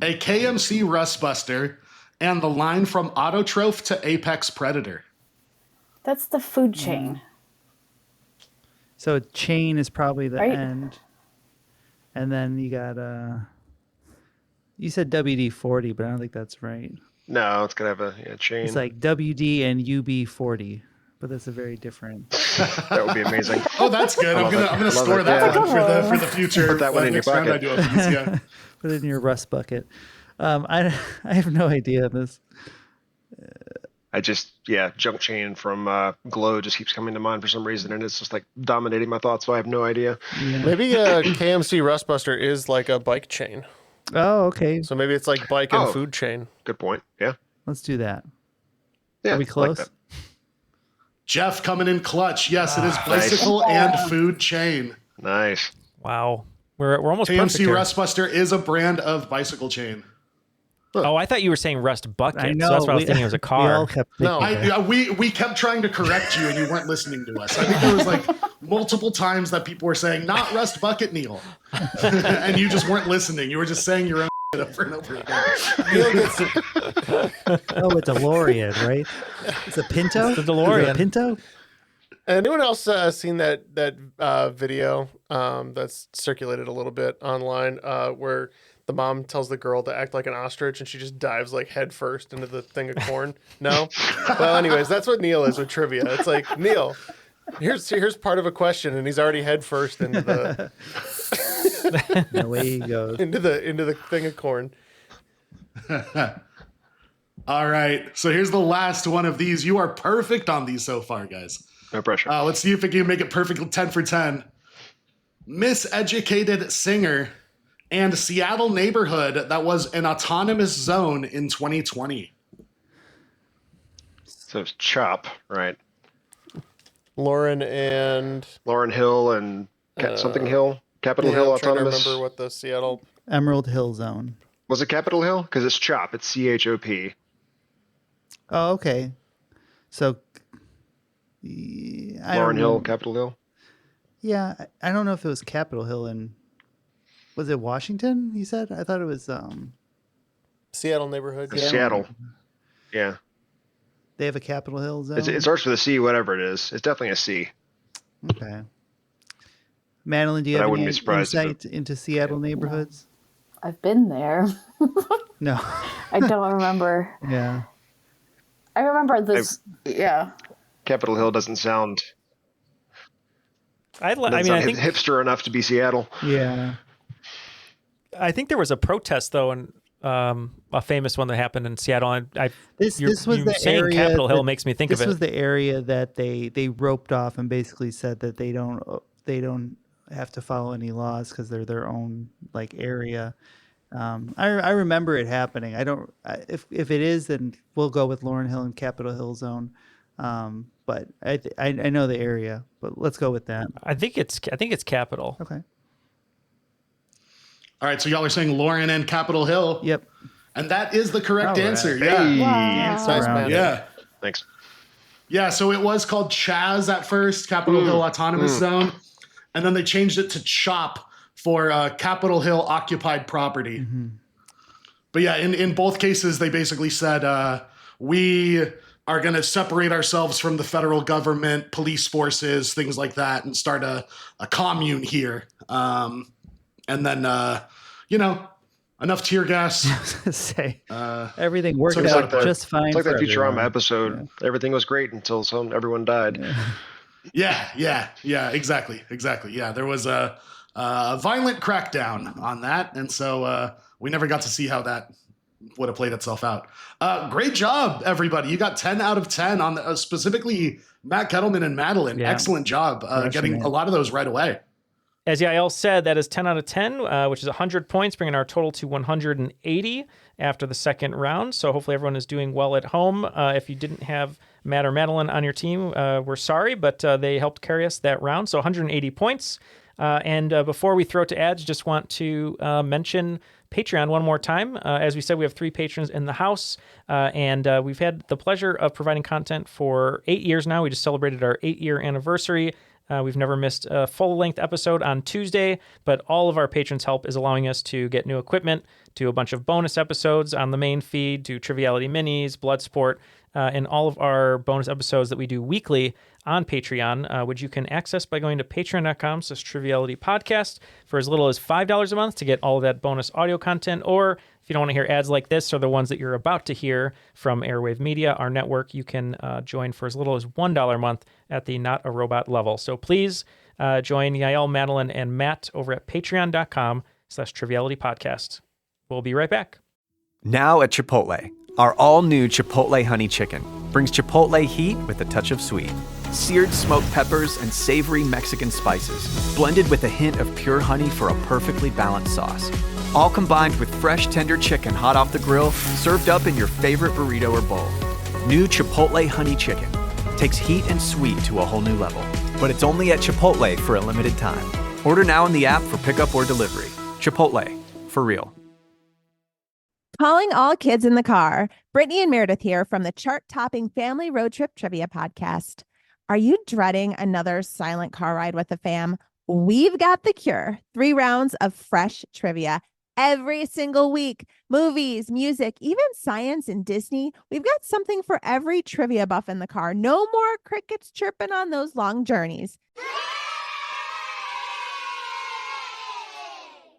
A KMC Rustbuster and the line from Autotroph to Apex Predator. That's the food chain. so chain is probably the Right. end, and then you got you said WD-40, but I don't think that's right. No, it's gonna have a chain. It's like WD and UB-40, but that's a very different. That would be amazing. Oh, that's good. I'm gonna store that one for the future. Put that one in your next round I pocket. do a piece, yeah. Put it in your rust bucket. I have no idea of this. I just, junk chain from Glow just keeps coming to mind for some reason, and it's just like dominating my thoughts, so I have no idea. Maybe a KMC Rustbuster is like a bike chain. Oh, okay. So maybe it's like bike and food chain. Good point. Yeah. Let's do that. Yeah. Are we close? Like Jeff coming in clutch. Yes, it is bicycle and food chain. Nice. Wow, we're almost perfect KMC here. Rustbuster is a brand of bicycle chain. Oh, I thought you were saying Rust Bucket. I So know. that's what I was thinking. It was a car. We all kept thinking We kept trying to correct you, and you weren't listening to us. I think there was like multiple times that people were saying, "Not Rust Bucket, Neal," and you just weren't listening. You were just saying your own shit over and over again. Oh, a DeLorean, right? It's a Pinto. It's a DeLorean. Is it a Pinto. Anyone else seen that video that's circulated a little bit online where the mom tells the girl to act like an ostrich and she just dives like head first into the thing of corn? No? Well, anyways, that's what Neal is with trivia. It's like, Neal, here's part of a question, and he's already head first into the Away he goes. into the thing of corn. All right, so here's the last one of these. You are perfect on these so far, guys. No pressure. Let's see if we can make it perfect 10 for 10. Miseducated singer and Seattle neighborhood that was an autonomous zone in 2020. So it's Chop, right? Lauren Hill and something Hill? Capitol Hill I'm trying to Autonomous? remember what the Seattle... Emerald Hill Zone. Was it Capitol Hill? Because it's Chop. It's CHOP. Oh, okay. So, Lauren Hill, Capitol Hill? Yeah, I don't know if it was Capitol Hill and was it Washington? You said? I thought it was Seattle neighborhood. Yeah. Seattle. Yeah. They have a Capitol Hill zone. It starts with a C, whatever it is. It's definitely a C. Okay. Madeline, do you But I have wouldn't any be surprised if insight into Seattle neighborhoods? I've been there. No. I don't remember. Yeah. I remember this. Yeah. Capitol Hill doesn't sound. I think hipster enough to be Seattle. Yeah. I think there was a protest though, and a famous one that happened in Seattle. This was the saying area Capitol Hill that- makes me think of it. This was the area that they roped off and basically said that they don't have to follow any laws because they're their own like area. I remember it happening. If it is, then we'll go with Lauren Hill and Capitol Hill Zone. But I know the area, but let's go with that. I think it's Capitol. Okay. All right, so y'all are saying Lauren and Capitol Hill. Yep. And that is the correct All right. answer. Hey. Yeah. Dance around. Yeah. Thanks. Yeah, so it was called Chaz at first, Capitol Hill Autonomous Zone. And then they changed it to CHOP for Capitol Hill Occupied Property. Mm-hmm. But yeah, in both cases, they basically said, we are going to separate ourselves from the federal government, police forces, things like that, and start a commune here. And then, enough tear gas. Say everything worked out just fine. It's like that for Futurama everyone. episode. Yeah. Everything was great until everyone died. Yeah, exactly. Yeah, there was a violent crackdown on that, and so we never got to see how that would have played itself out. Great job, everybody. You got 10 out of 10 on the, specifically Matt Kettleman and Madeleine. Yeah. Excellent job getting a lot of those right away. As Yael said, that is 10 out of 10, which is 100 points, bringing our total to 180 after the second round. So hopefully everyone is doing well at home. If you didn't have Matt or Madeleine on your team, we're sorry, but they helped carry us that round. So 180 points. And before we throw to ads, just want to mention Patreon one more time. As we said, we have 3 patrons in the house, and we've had the pleasure of providing content for 8 years now. We just celebrated our 8-year anniversary. We've never missed a full-length episode on Tuesday, but all of our patrons' help is allowing us to get new equipment, to a bunch of bonus episodes on the main feed, to Triviality Minis, Bloodsport, and all of our bonus episodes that we do weekly on Patreon, which you can access by going to patreon.com/trivialitypodcast for as little as $5 a month to get all of that bonus audio content. Or if you don't want to hear ads like this or the ones that you're about to hear from Airwave Media, our network, you can join for as little as $1 a month at the Not a Robot level. So please join Yael, Madeleine, and Matt over at patreon.com/trivialitypodcast. We'll be right back. Now at Chipotle, our all-new Chipotle Honey Chicken brings Chipotle heat with a touch of sweet. Seared smoked peppers and savory Mexican spices, blended with a hint of pure honey for a perfectly balanced sauce. All combined with fresh, tender chicken hot off the grill, served up in your favorite burrito or bowl. New Chipotle Honey Chicken takes heat and sweet to a whole new level. But it's only at Chipotle for a limited time. Order now in the app for pickup or delivery. Chipotle, for real. Calling all kids in the car. Brittany and Meredith here from the chart-topping Family Road Trip Trivia Podcast. Are you dreading another silent car ride with the fam? We've got the cure. 3 rounds of fresh trivia every single week. Movies, music, even science and Disney. We've got something for every trivia buff in the car. No more crickets chirping on those long journeys.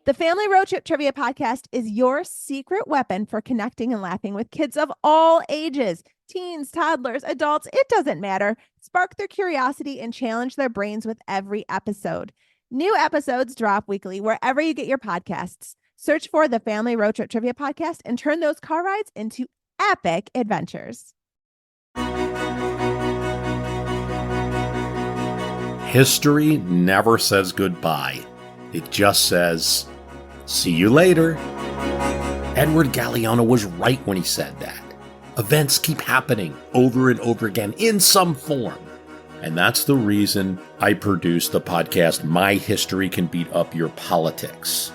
The Family Road Trip Trivia Podcast is your secret weapon for connecting and laughing with kids of all ages. Teens, toddlers, adults, it doesn't matter. Spark their curiosity and challenge their brains with every episode. New episodes drop weekly wherever you get your podcasts. Search for the Family Road Trip Trivia Podcast and turn those car rides into epic adventures. History never says goodbye. It just says, see you later. Edward Galeano was right when he said that. Events keep happening over and over again in some form. And that's the reason I produce the podcast, My History Can Beat Up Your Politics.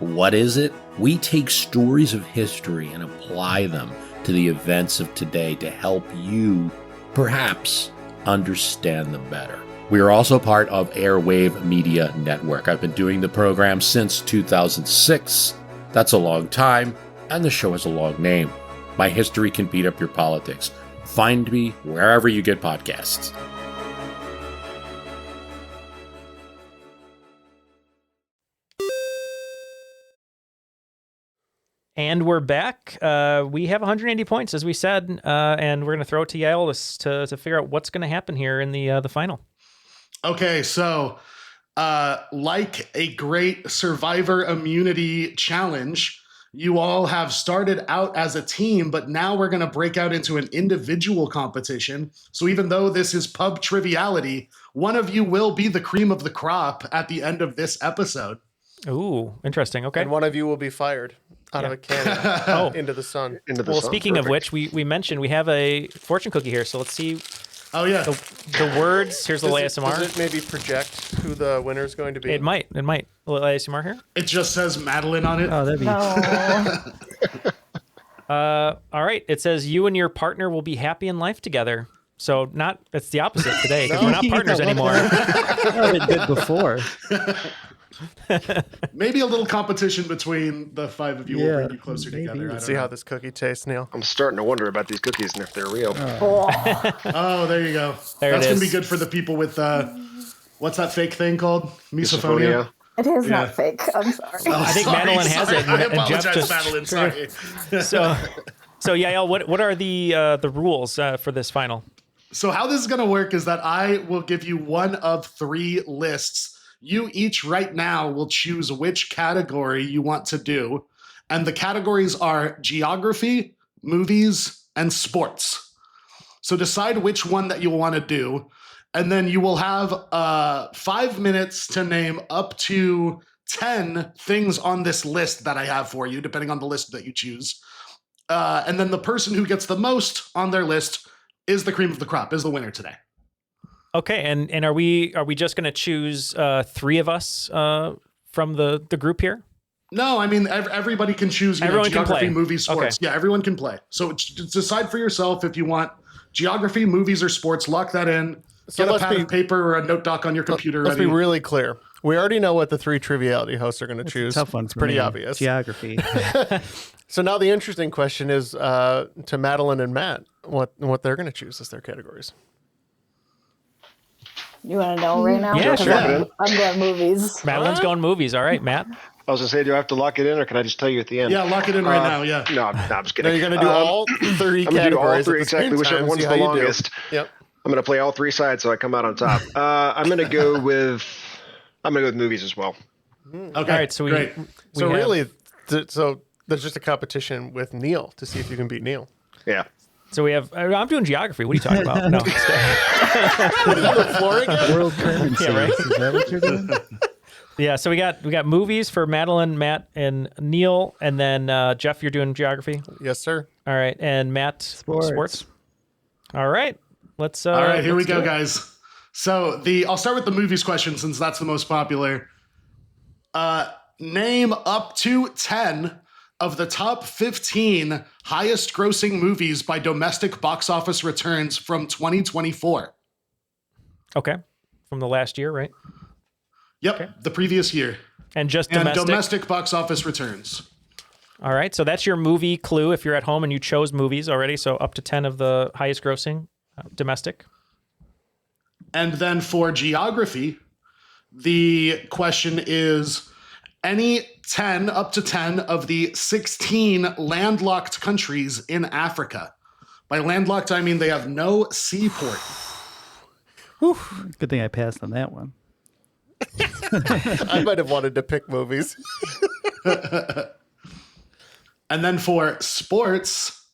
What is it? We take stories of history and apply them to the events of today to help you, perhaps, understand them better. We are also part of Airwave Media Network. I've been doing the program since 2006. That's a long time, and the show has a long name. My History Can Beat Up Your Politics. Find me wherever you get podcasts. And we're back. We have 180 points, as we said, and we're going to throw it to Yael to figure out what's going to happen here in the final. Okay, so like a great Survivor immunity challenge, you all have started out as a team, but now we're going to break out into an individual competition. So even though this is Pub Triviality, one of you will be the cream of the crop at the end of this episode. Ooh, interesting. Okay. And one of you will be fired out of a cannon into the sun. Well, speaking of which, we mentioned we have a fortune cookie here, so let's see. Oh, yeah. The words. Here's the ASMR. Does it maybe project who the winner is going to be? It might. A little ASMR here. It just says Madeleine on it. Oh, that'd be... All right. It says you and your partner will be happy in life together. So it's the opposite today because we're not partners anymore. It did before. Maybe a little competition between the 5 of you will bring you closer together. Let's see how this cookie tastes, Neal. I'm starting to wonder about these cookies and if they're real. Oh, there you go. That's going to be good for the people with, what's that fake thing called? Misophonia? It is not fake. I'm sorry. I think Madeleine has it. I apologize, Madeleine. Sorry. So Yael, what are the rules for this final? So how this is going to work is that I will give you one of 3 lists. You each right now will choose which category you want to do. And the categories are geography, movies, and sports. So decide which one that you want to do. And then you will have 5 minutes to name up to 10 things on this list that I have for you, depending on the list that you choose. And then the person who gets the most on their list is the cream of the crop, is the winner today. Okay, and are we just going to choose 3 of us from the group here? No, I mean everybody can choose. Everyone can geography, play. movies, sports. Okay. Yeah, everyone can play. So decide for yourself if you want geography, movies, or sports. Lock that in. So Get a pad of paper or a note doc on your computer. Let's ready. be really clear. We already know what the 3 Triviality hosts are going to choose. Tough one. It's pretty obvious. Geography. So now the interesting question is to Madeleine and Matt, what they're going to choose as their categories. You want to know right now? Yeah, sure. I'm going movies. Madeline's going movies. All right, Matt. I was going to say, do I have to lock it in, or can I just tell you at the end? Yeah, lock it in right now, yeah. No, I'm just kidding. No, you're going to do all 3 I'm going to do all categories 3 at the same exactly, whichever time, one's see the how you do. longest. Yep. I'm going to play all 3 sides so I come out on top. I'm going to go with movies as well. Okay, all right. So great. Really, so there's just a competition with Neal to see if you can beat Neal. Yeah. So we have. I'm doing geography. What are you talking about? No. The floor again? World currency. Yeah, right. Is that what you're doing? Yeah. So we got movies for Madeleine, Matt, and Neal, and then Jeff, you're doing geography. Yes, sir. All right, and Matt, sports. All right. Let's. All right, here we go, guys. So I'll start with the movies question since that's the most popular. Name up to 10 of the top 15 highest grossing movies by domestic box office returns from 2024. Okay. From the last year, right? Yep, Okay. the previous year. And just And domestic. domestic box office returns. All right. So that's your movie clue if you're at home and you chose movies already. So up to 10 of the highest grossing domestic. And then for geography, the question is any 10 up to 10 of the 16 landlocked countries in Africa. By landlocked, I mean they have no seaport. Good thing I passed on that one. I might have wanted to pick movies. And then for sports,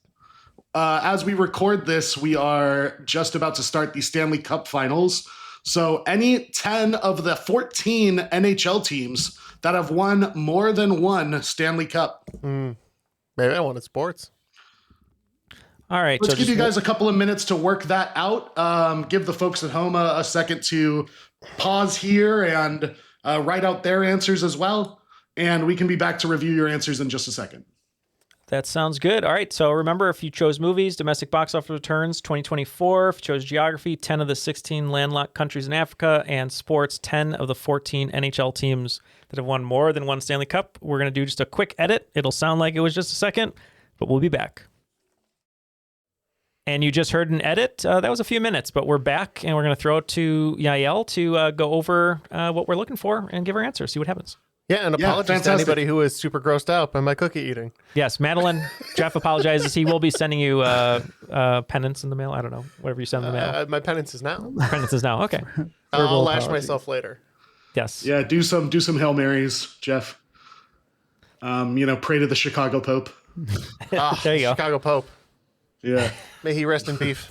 as we record this, we are just about to start the Stanley Cup Finals. So any 10 of the 14 NHL teams that have won more than one Stanley Cup. Maybe I wanted sports. All right. Let's give you guys a couple of minutes to work that out. Give the folks at home a second to pause here and write out their answers as well. And we can be back to review your answers in just a second. That sounds good. All right. So remember, if you chose movies, domestic box office returns 2024. If you chose geography, 10 of the 16 landlocked countries in Africa, and sports, 10 of the 14 NHL teams that have won more than one Stanley Cup. We're going to do just a quick edit. It'll sound like it was just a second, but we'll be back. And you just heard an edit. That was a few minutes, but we're back, and we're going to throw it to Yael to go over what we're looking for and give our answer, see what happens. Yeah, and apologies to anybody who is super grossed out by my cookie eating. Yes, Madeleine, Jeff apologizes. He will be sending you penance in the mail. I don't know, whatever you send in the mail. My penance is now. Penance is now. Okay. I'll lash myself later. Yes. Yeah, do some Hail Marys, Jeff. Pray to the Chicago Pope. There you go. Chicago Pope. Yeah. May he rest in peace.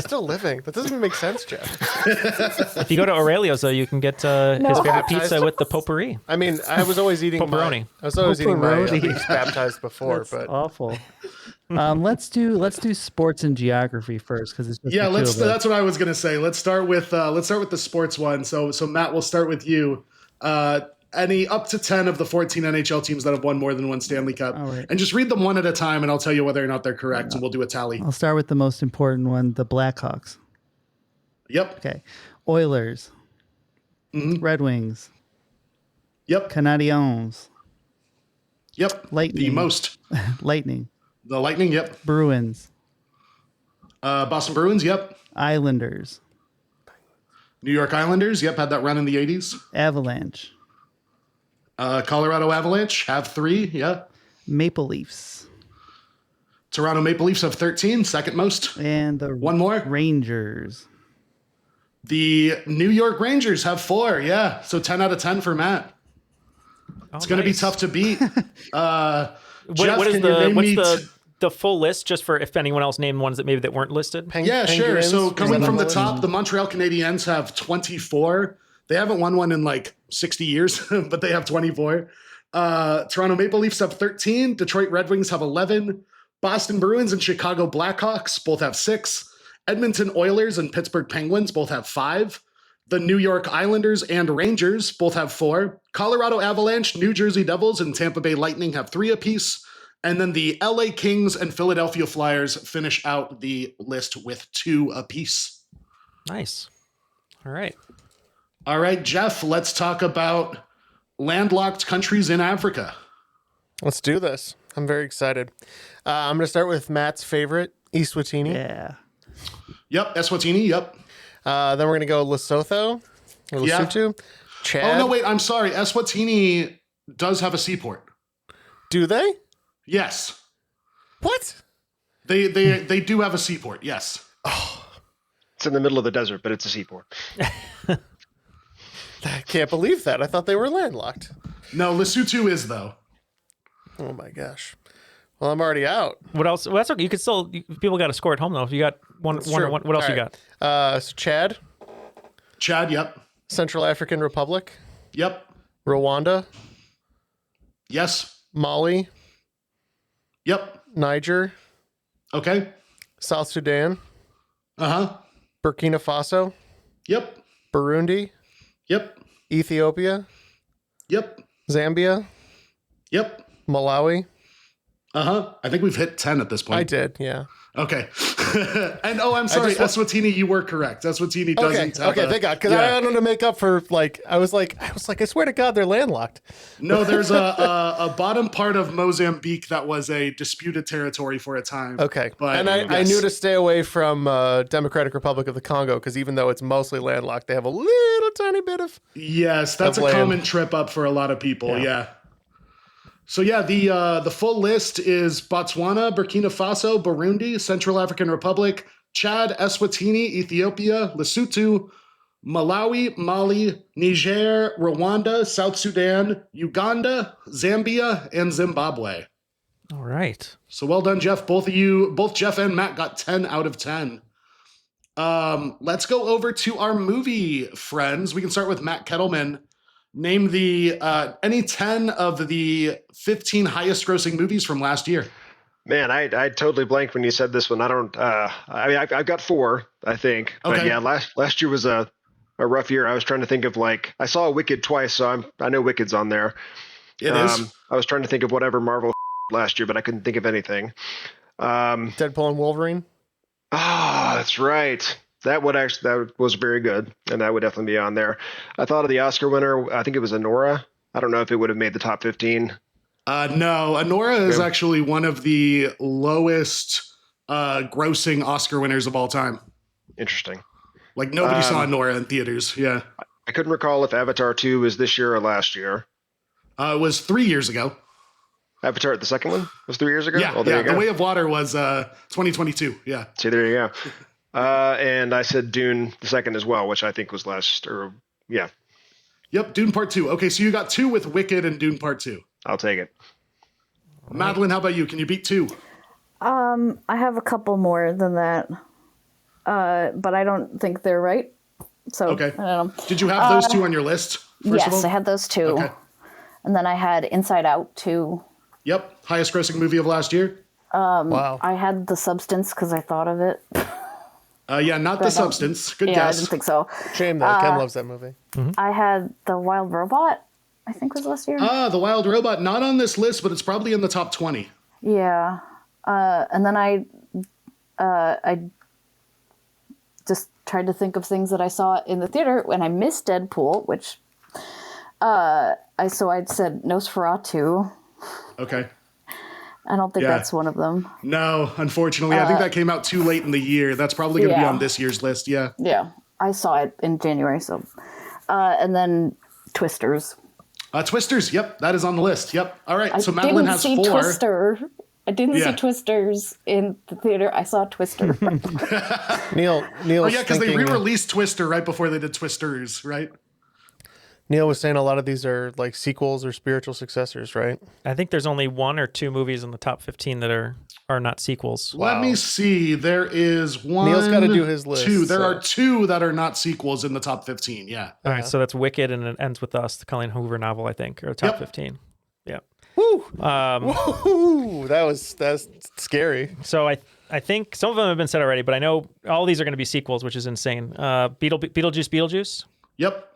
Still living. That doesn't make sense, Jeff. If you go to Aurelio's, though, you can get his favorite pizza with the potpourri. I mean, I was always eating Pepperoni. eating my beef baptized before, That's but awful. Let's do sports and geography first because it's just Yeah, the two of us. that's what I was gonna say. Let's start with the sports one. So Matt, we'll start with you. Any up to 10 of the 14 NHL teams that have won more than one Stanley Cup. All right. And just read them one at a time, and I'll tell you whether or not they're correct, and we'll do a tally. I'll start with the most important one, the Blackhawks. Yep. Okay. Oilers. Red Wings. Yep. Canadiens. Yep. Lightning. The most. Lightning. The Lightning, yep. Bruins. Boston Bruins, yep. Islanders. New York Islanders, yep, had that run in the 80s. Avalanche. Colorado Avalanche, have 3, yeah. Maple Leafs. Toronto Maple Leafs have 13, second most. And the one more. Rangers. The New York Rangers have 4. Yeah. So 10 out of 10 for Matt. It's going to be tough to beat. Jeff, what's the full list, just for if anyone else named ones that maybe that weren't listed? Yeah, sure. So coming from the top, the Montreal Canadiens have 24. They haven't won one in like 60 years, but they have 24. Toronto Maple Leafs have 13. Detroit Red Wings have 11. Boston Bruins and Chicago Blackhawks both have 6. Edmonton Oilers and Pittsburgh Penguins both have 5. The New York Islanders and Rangers both have 4. Colorado Avalanche, New Jersey Devils, and Tampa Bay Lightning have 3 apiece. And then the LA Kings and Philadelphia Flyers finish out the list with 2 apiece. Nice. All right. All right, Jeff, let's talk about landlocked countries in Africa. Let's do this. I'm very excited. I'm going to start with Matt's favorite, Eswatini. Yeah. Yep, Eswatini, yep. Then we're going to go Lesotho, or Lesotho. Chad. Oh, no, wait, I'm sorry. Eswatini does have a seaport. Do they? Yes. What? They do have a seaport, yes. Oh. It's in the middle of the desert, but it's a seaport. I can't believe that. I thought they were landlocked. No, Lesotho is, though. Oh, my gosh. Well, I'm already out. What else? Well, that's okay. You could still, people got to score at home, though. If you got one, what else you got? So Chad. Chad, yep. Central African Republic. Yep. Rwanda. Yes. Mali. Yep. Niger. Okay. South Sudan. Uh-huh. Burkina Faso. Yep. Burundi. Yep. Ethiopia. Yep. Zambia. Yep. Malawi. Uh-huh. I think we've hit 10 at this point. I did, yeah. Okay. And I'm sorry, Eswatini, you were correct. Eswatini doesn't have thank God. Because I wanted to make up for, I was like, I swear to God, they're landlocked. No, there's a bottom part of Mozambique that was a disputed territory for a time. Okay. But, and I knew to stay away from Democratic Republic of the Congo, because even though it's mostly landlocked, they have a little tiny bit of Yes, that's a common trip up for a lot of people, yeah. So yeah, the full list is Botswana, Burkina Faso, Burundi, Central African Republic, Chad, Eswatini, Ethiopia, Lesotho, Malawi, Mali, Niger, Rwanda, South Sudan, Uganda, Zambia, and Zimbabwe. All right. So well done, Jeff. Both Jeff and Matt got 10 out of 10. Let's go over to our movie friends. We can start with Matt Kettleman. Name the any 10 of the 15 highest grossing movies from last year. Man, I totally blanked when you said this one. I don't. I've got 4, I think. Okay. But yeah, last year was a rough year. I was trying to think of I saw Wicked twice, so I know Wicked's on there. It is. I was trying to think of whatever Marvel last year, but I couldn't think of anything. Deadpool and Wolverine. Ah, that's right. That was very good, and that would definitely be on there. I thought of the Oscar winner. I think it was Anora. I don't know if it would have made the top 15. No, Anora is actually one of the lowest grossing Oscar winners of all time. Interesting. Nobody saw Anora in theaters. Yeah. I couldn't recall if Avatar 2 was this year or last year. It was 3 years ago. Avatar, the second one, was 3 years ago? Yeah, The Way of Water was 2022. Yeah. See, there you go. And I said Dune the second as well, which I think was last, yeah. Yep, Dune Part 2. Okay, so you got 2 with Wicked and Dune Part 2. I'll take it. Madeleine, how about you? Can you beat 2? I have a couple more than that, but I don't think they're right. So okay. I don't know. Did you have those 2 on your list? Yes, I had those 2. Okay. And then I had Inside Out 2. Yep, highest grossing movie of last year. Wow. I had The Substance because I thought of it. Yeah, not The Substance. Good guess. Yeah, I didn't think so. Shame that Ken loves that movie. Mm-hmm. I had The Wild Robot, I think was last year. The Wild Robot, not on this list, but it's probably in the top 20. Yeah. And then I just tried to think of things that I saw in the theater when I missed Deadpool, which I'd said Nosferatu. Okay. I don't think that's one of them. No, unfortunately. I think that came out too late in the year. That's probably going to be on this year's list, yeah. Yeah, I saw it in January, so. And then Twisters. Twisters, yep, that is on the list, yep. All right, so Madeleine has 4. Twister. I didn't see Twisters in the theater. I saw Twister. Neal. Oh yeah, because they re-released Twister right before they did Twisters, right? Neal was saying a lot of these are like sequels or spiritual successors, right? I think there's only 1 or 2 movies in the top 15 that are not sequels. Let me see. There is one. Neal's got to do his list. 2. There are 2 that are not sequels in the top 15. Yeah. All right, so that's Wicked, and it ends with Us, the Colleen Hoover novel, I think, or top 15. Yeah. Woo! Woo! That's scary. So I think some of them have been said already, but I know all these are going to be sequels, which is insane. Beetlejuice. Yep.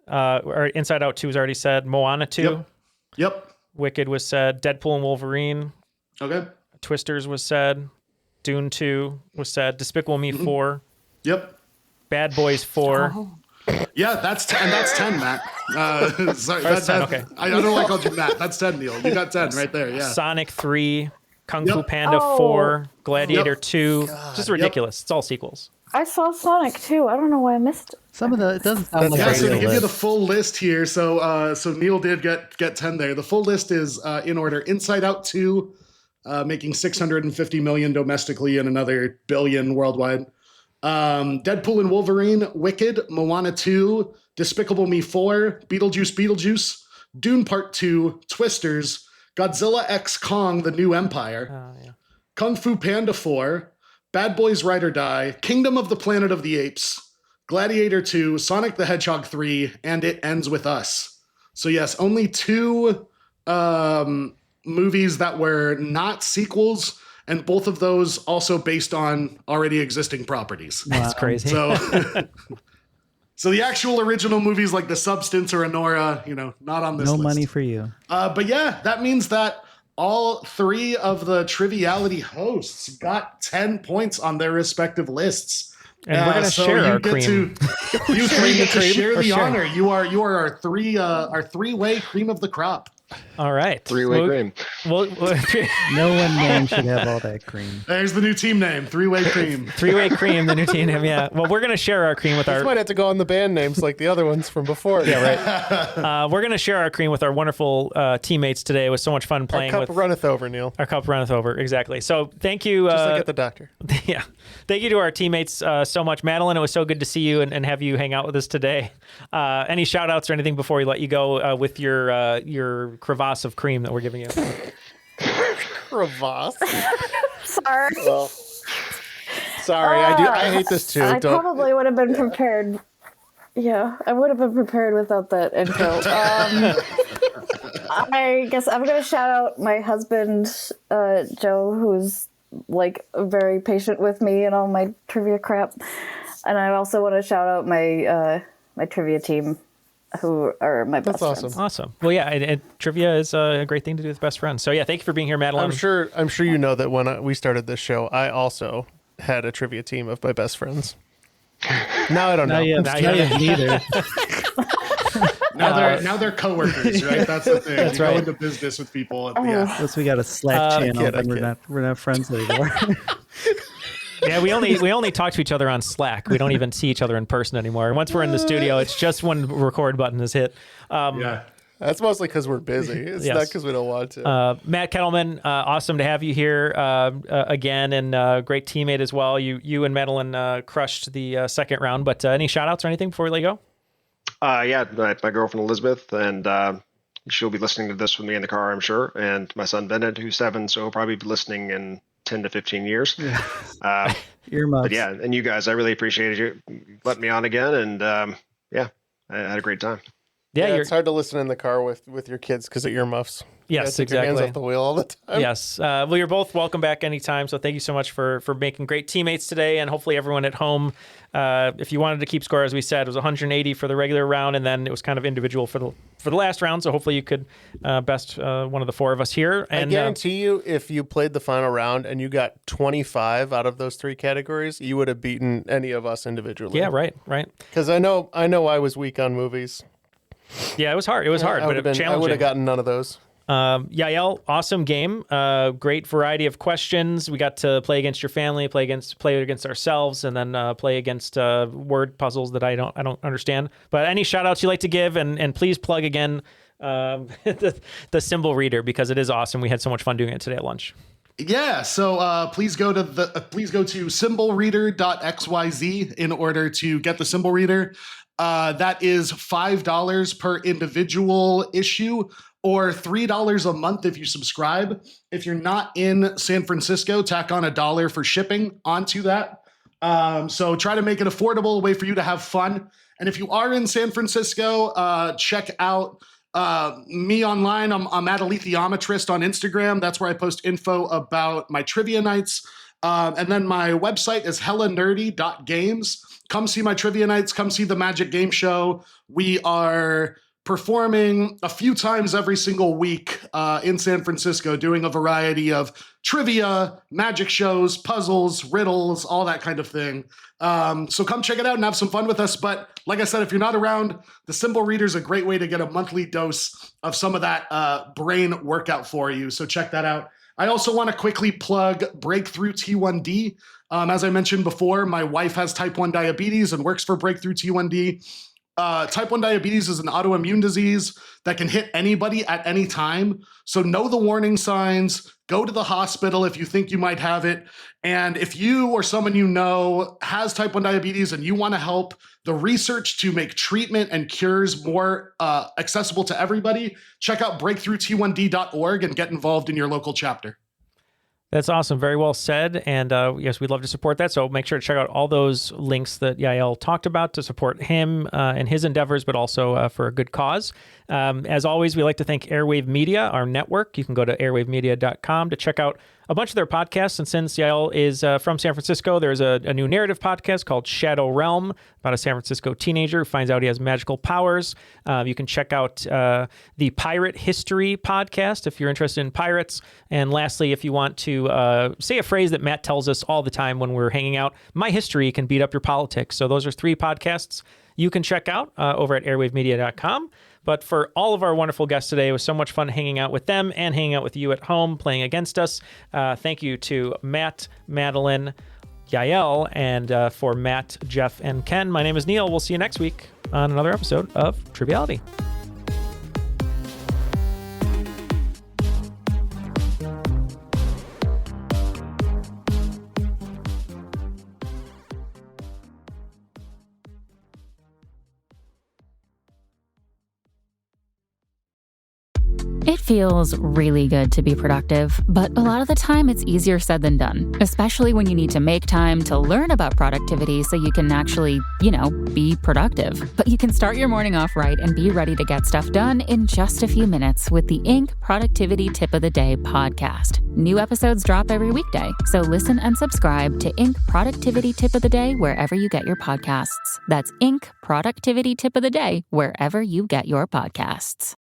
Or Inside Out 2 was already said. Moana 2. Yep. Wicked was said. Deadpool and Wolverine. Okay. Twisters was said. Dune 2 was said. Despicable Me 4. Yep. Bad Boys 4. Oh. Yeah, that's 10. That's 10, Matt. Sorry, That's 10, okay. I don't know why I called you Matt. That's 10, Neal. You got 10 right there. Yeah. Sonic 3. Kung Fu Panda 4. Gladiator 2. Just ridiculous. It's all sequels. I saw Sonic too. I don't know why I missed it. Some of the it doesn't sound like so to give you the full list here. So Neal did get 10 there. The full list is in order: Inside Out 2, making $650 million domestically and another $1 billion worldwide. Deadpool and Wolverine, Wicked, Moana 2, Despicable Me 4, Beetlejuice, Dune Part 2, Twisters, Godzilla X Kong: The New Empire, Kung Fu Panda 4. Bad Boys Ride or Die, Kingdom of the Planet of the Apes, Gladiator 2, Sonic the Hedgehog 3, and It Ends With Us. So yes, only 2 movies that were not sequels, and both of those also based on already existing properties. That's crazy. So, so the actual original movies like The Substance or Anora, not on this list. No money for you. But yeah, that means that all 3 of the Triviality hosts got 10 points on their respective lists. And we're going to share our cream. You 3 get to share the honor. You are our 3-way cream of the crop. All right. 3-way cream. Well, no one name should have all that cream. There's the new team name, 3-way cream. 3-way cream, the new team name, yeah. Well, we're going to share our cream with This might have to go on the band names like the other ones from before. Yeah, right. We're going to share our cream with our wonderful teammates today. It was so much fun playing Our cup runneth over, Neal. Our cup runneth over, exactly. So thank you. Just like at the doctor. Yeah. Thank you to our teammates so much. Madeleine, it was so good to see you and have you hang out with us today. Any shout outs or anything before we let you go with your crevasse of cream that we're giving you? Crevasse? Sorry. Well, sorry, I hate this too. I probably would have been prepared. Yeah, I would have been prepared without that intro. I guess I'm going to shout out my husband, Joe, who's like very patient with me and all my trivia crap. And I also want to shout out my my trivia team, who are my best friends. Awesome. Well, yeah, trivia is a great thing to do with best friends. So yeah, thank you for being here, Madeleine. I'm sure you know that when we started this show, I also had a trivia team of my best friends. Now I don't know. Neither. Now they're coworkers, right? That's the thing. That's you right. Go into business with people. And, yeah. Unless we got a Slack channel, then we're not friends anymore. Yeah, we only talk to each other on Slack. We don't even see each other in person anymore. Once we're in the studio, it's just when the record button is hit. Yeah. That's mostly because we're busy. It's not because we don't want to. Matt Kettleman, awesome to have you here again, and great teammate as well. You and Madeleine crushed the second round, but any shout outs or anything before we let you go? Yeah, my girlfriend Elizabeth, and she'll be listening to this with me in the car, I'm sure. And my son Bennett, who's 7, so he'll probably be listening in 10 to 15 years. Earmuffs. But yeah, and you guys, I really appreciated you letting me on again, and yeah, I had a great time. Yeah, it's hard to listen in the car with your kids because of earmuffs. Yes, take exactly. Your hands off the wheel all the time. Yes. Well, you're both welcome back anytime. So thank you so much for making great teammates today, and hopefully everyone at home. If you wanted to keep score, as we said, it was 180 for the regular round, and then it was kind of individual for the last round. So hopefully you could best one of the 4 of us here. And I guarantee you, if you played the final round and you got 25 out of those 3 categories, you would have beaten any of us individually. Yeah, right. Because I know I was weak on movies. Yeah, it was hard. It was hard, but challenging. I would have gotten none of those. Yael, awesome game. Great variety of questions. We got to play against your family, play against ourselves, and then play against word puzzles that I don't understand. But any shout outs you like to give, and please plug again the symbol reader, because it is awesome. We had so much fun doing it today at lunch. Yeah, so please go to symbolreader.xyz in order to get the symbol reader. That is $5 per individual issue, or $3 a month if you subscribe. If you're not in San Francisco, tack on $1 for shipping onto that. So try to make it affordable, a way for you to have fun. And if you are in San Francisco, check out me online. I'm at Alethiometrist on Instagram. That's where I post info about my trivia nights. And then my website is hellanerdy.games. Come see my trivia nights. Come see the Magic Game Show. We are performing a few times every single week in San Francisco, doing a variety of trivia, magic shows, puzzles, riddles, all that kind of thing. So come check it out and have some fun with us. But like I said, if you're not around, the Symbol Reader is a great way to get a monthly dose of some of that brain workout for you. So check that out. I also want to quickly plug Breakthrough T1D. As I mentioned before, my wife has type 1 diabetes and works for Breakthrough T1D. Type 1 diabetes is an autoimmune disease that can hit anybody at any time. So know the warning signs, go to the hospital if you think you might have it. And if you or someone you know has type 1 diabetes and you want to help the research to make treatment and cures more accessible to everybody, check out breakthrought1d.org and get involved in your local chapter. That's awesome. Very well said. And yes, we'd love to support that. So make sure to check out all those links that Yael talked about to support him and his endeavors, but also for a good cause. As always, we like to thank Airwave Media, our network. You can go to airwavemedia.com to check out a bunch of their podcasts. And since Yael is from San Francisco, there's a new narrative podcast called Shadow Realm about a San Francisco teenager who finds out he has magical powers. You can check out the Pirate History podcast if you're interested in pirates. And lastly, if you want to say a phrase that Matt tells us all the time when we're hanging out, my history can beat up your politics. So those are 3 podcasts you can check out over at airwavemedia.com. But for all of our wonderful guests today, it was so much fun hanging out with them and hanging out with you at home playing against us. Thank you to Matt, Madeleine, Yael, and for Matt, Jeff, and Ken. My name is Neal. We'll see you next week on another episode of Triviality. It feels really good to be productive, but a lot of the time it's easier said than done, especially when you need to make time to learn about productivity so you can actually, be productive. But you can start your morning off right and be ready to get stuff done in just a few minutes with the Inc. Productivity Tip of the Day podcast. New episodes drop every weekday, so listen and subscribe to Inc. Productivity Tip of the Day wherever you get your podcasts. That's Inc. Productivity Tip of the Day wherever you get your podcasts.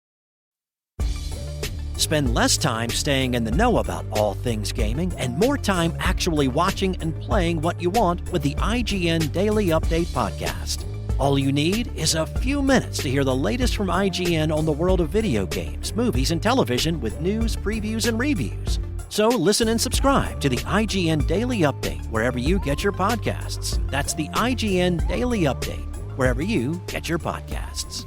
Spend less time staying in the know about all things gaming and more time actually watching and playing what you want with the IGN Daily Update podcast. All you need is a few minutes to hear the latest from IGN on the world of video games, movies, and television with news, previews, and reviews. So listen and subscribe to the IGN Daily Update wherever you get your podcasts. That's the IGN Daily Update wherever you get your podcasts.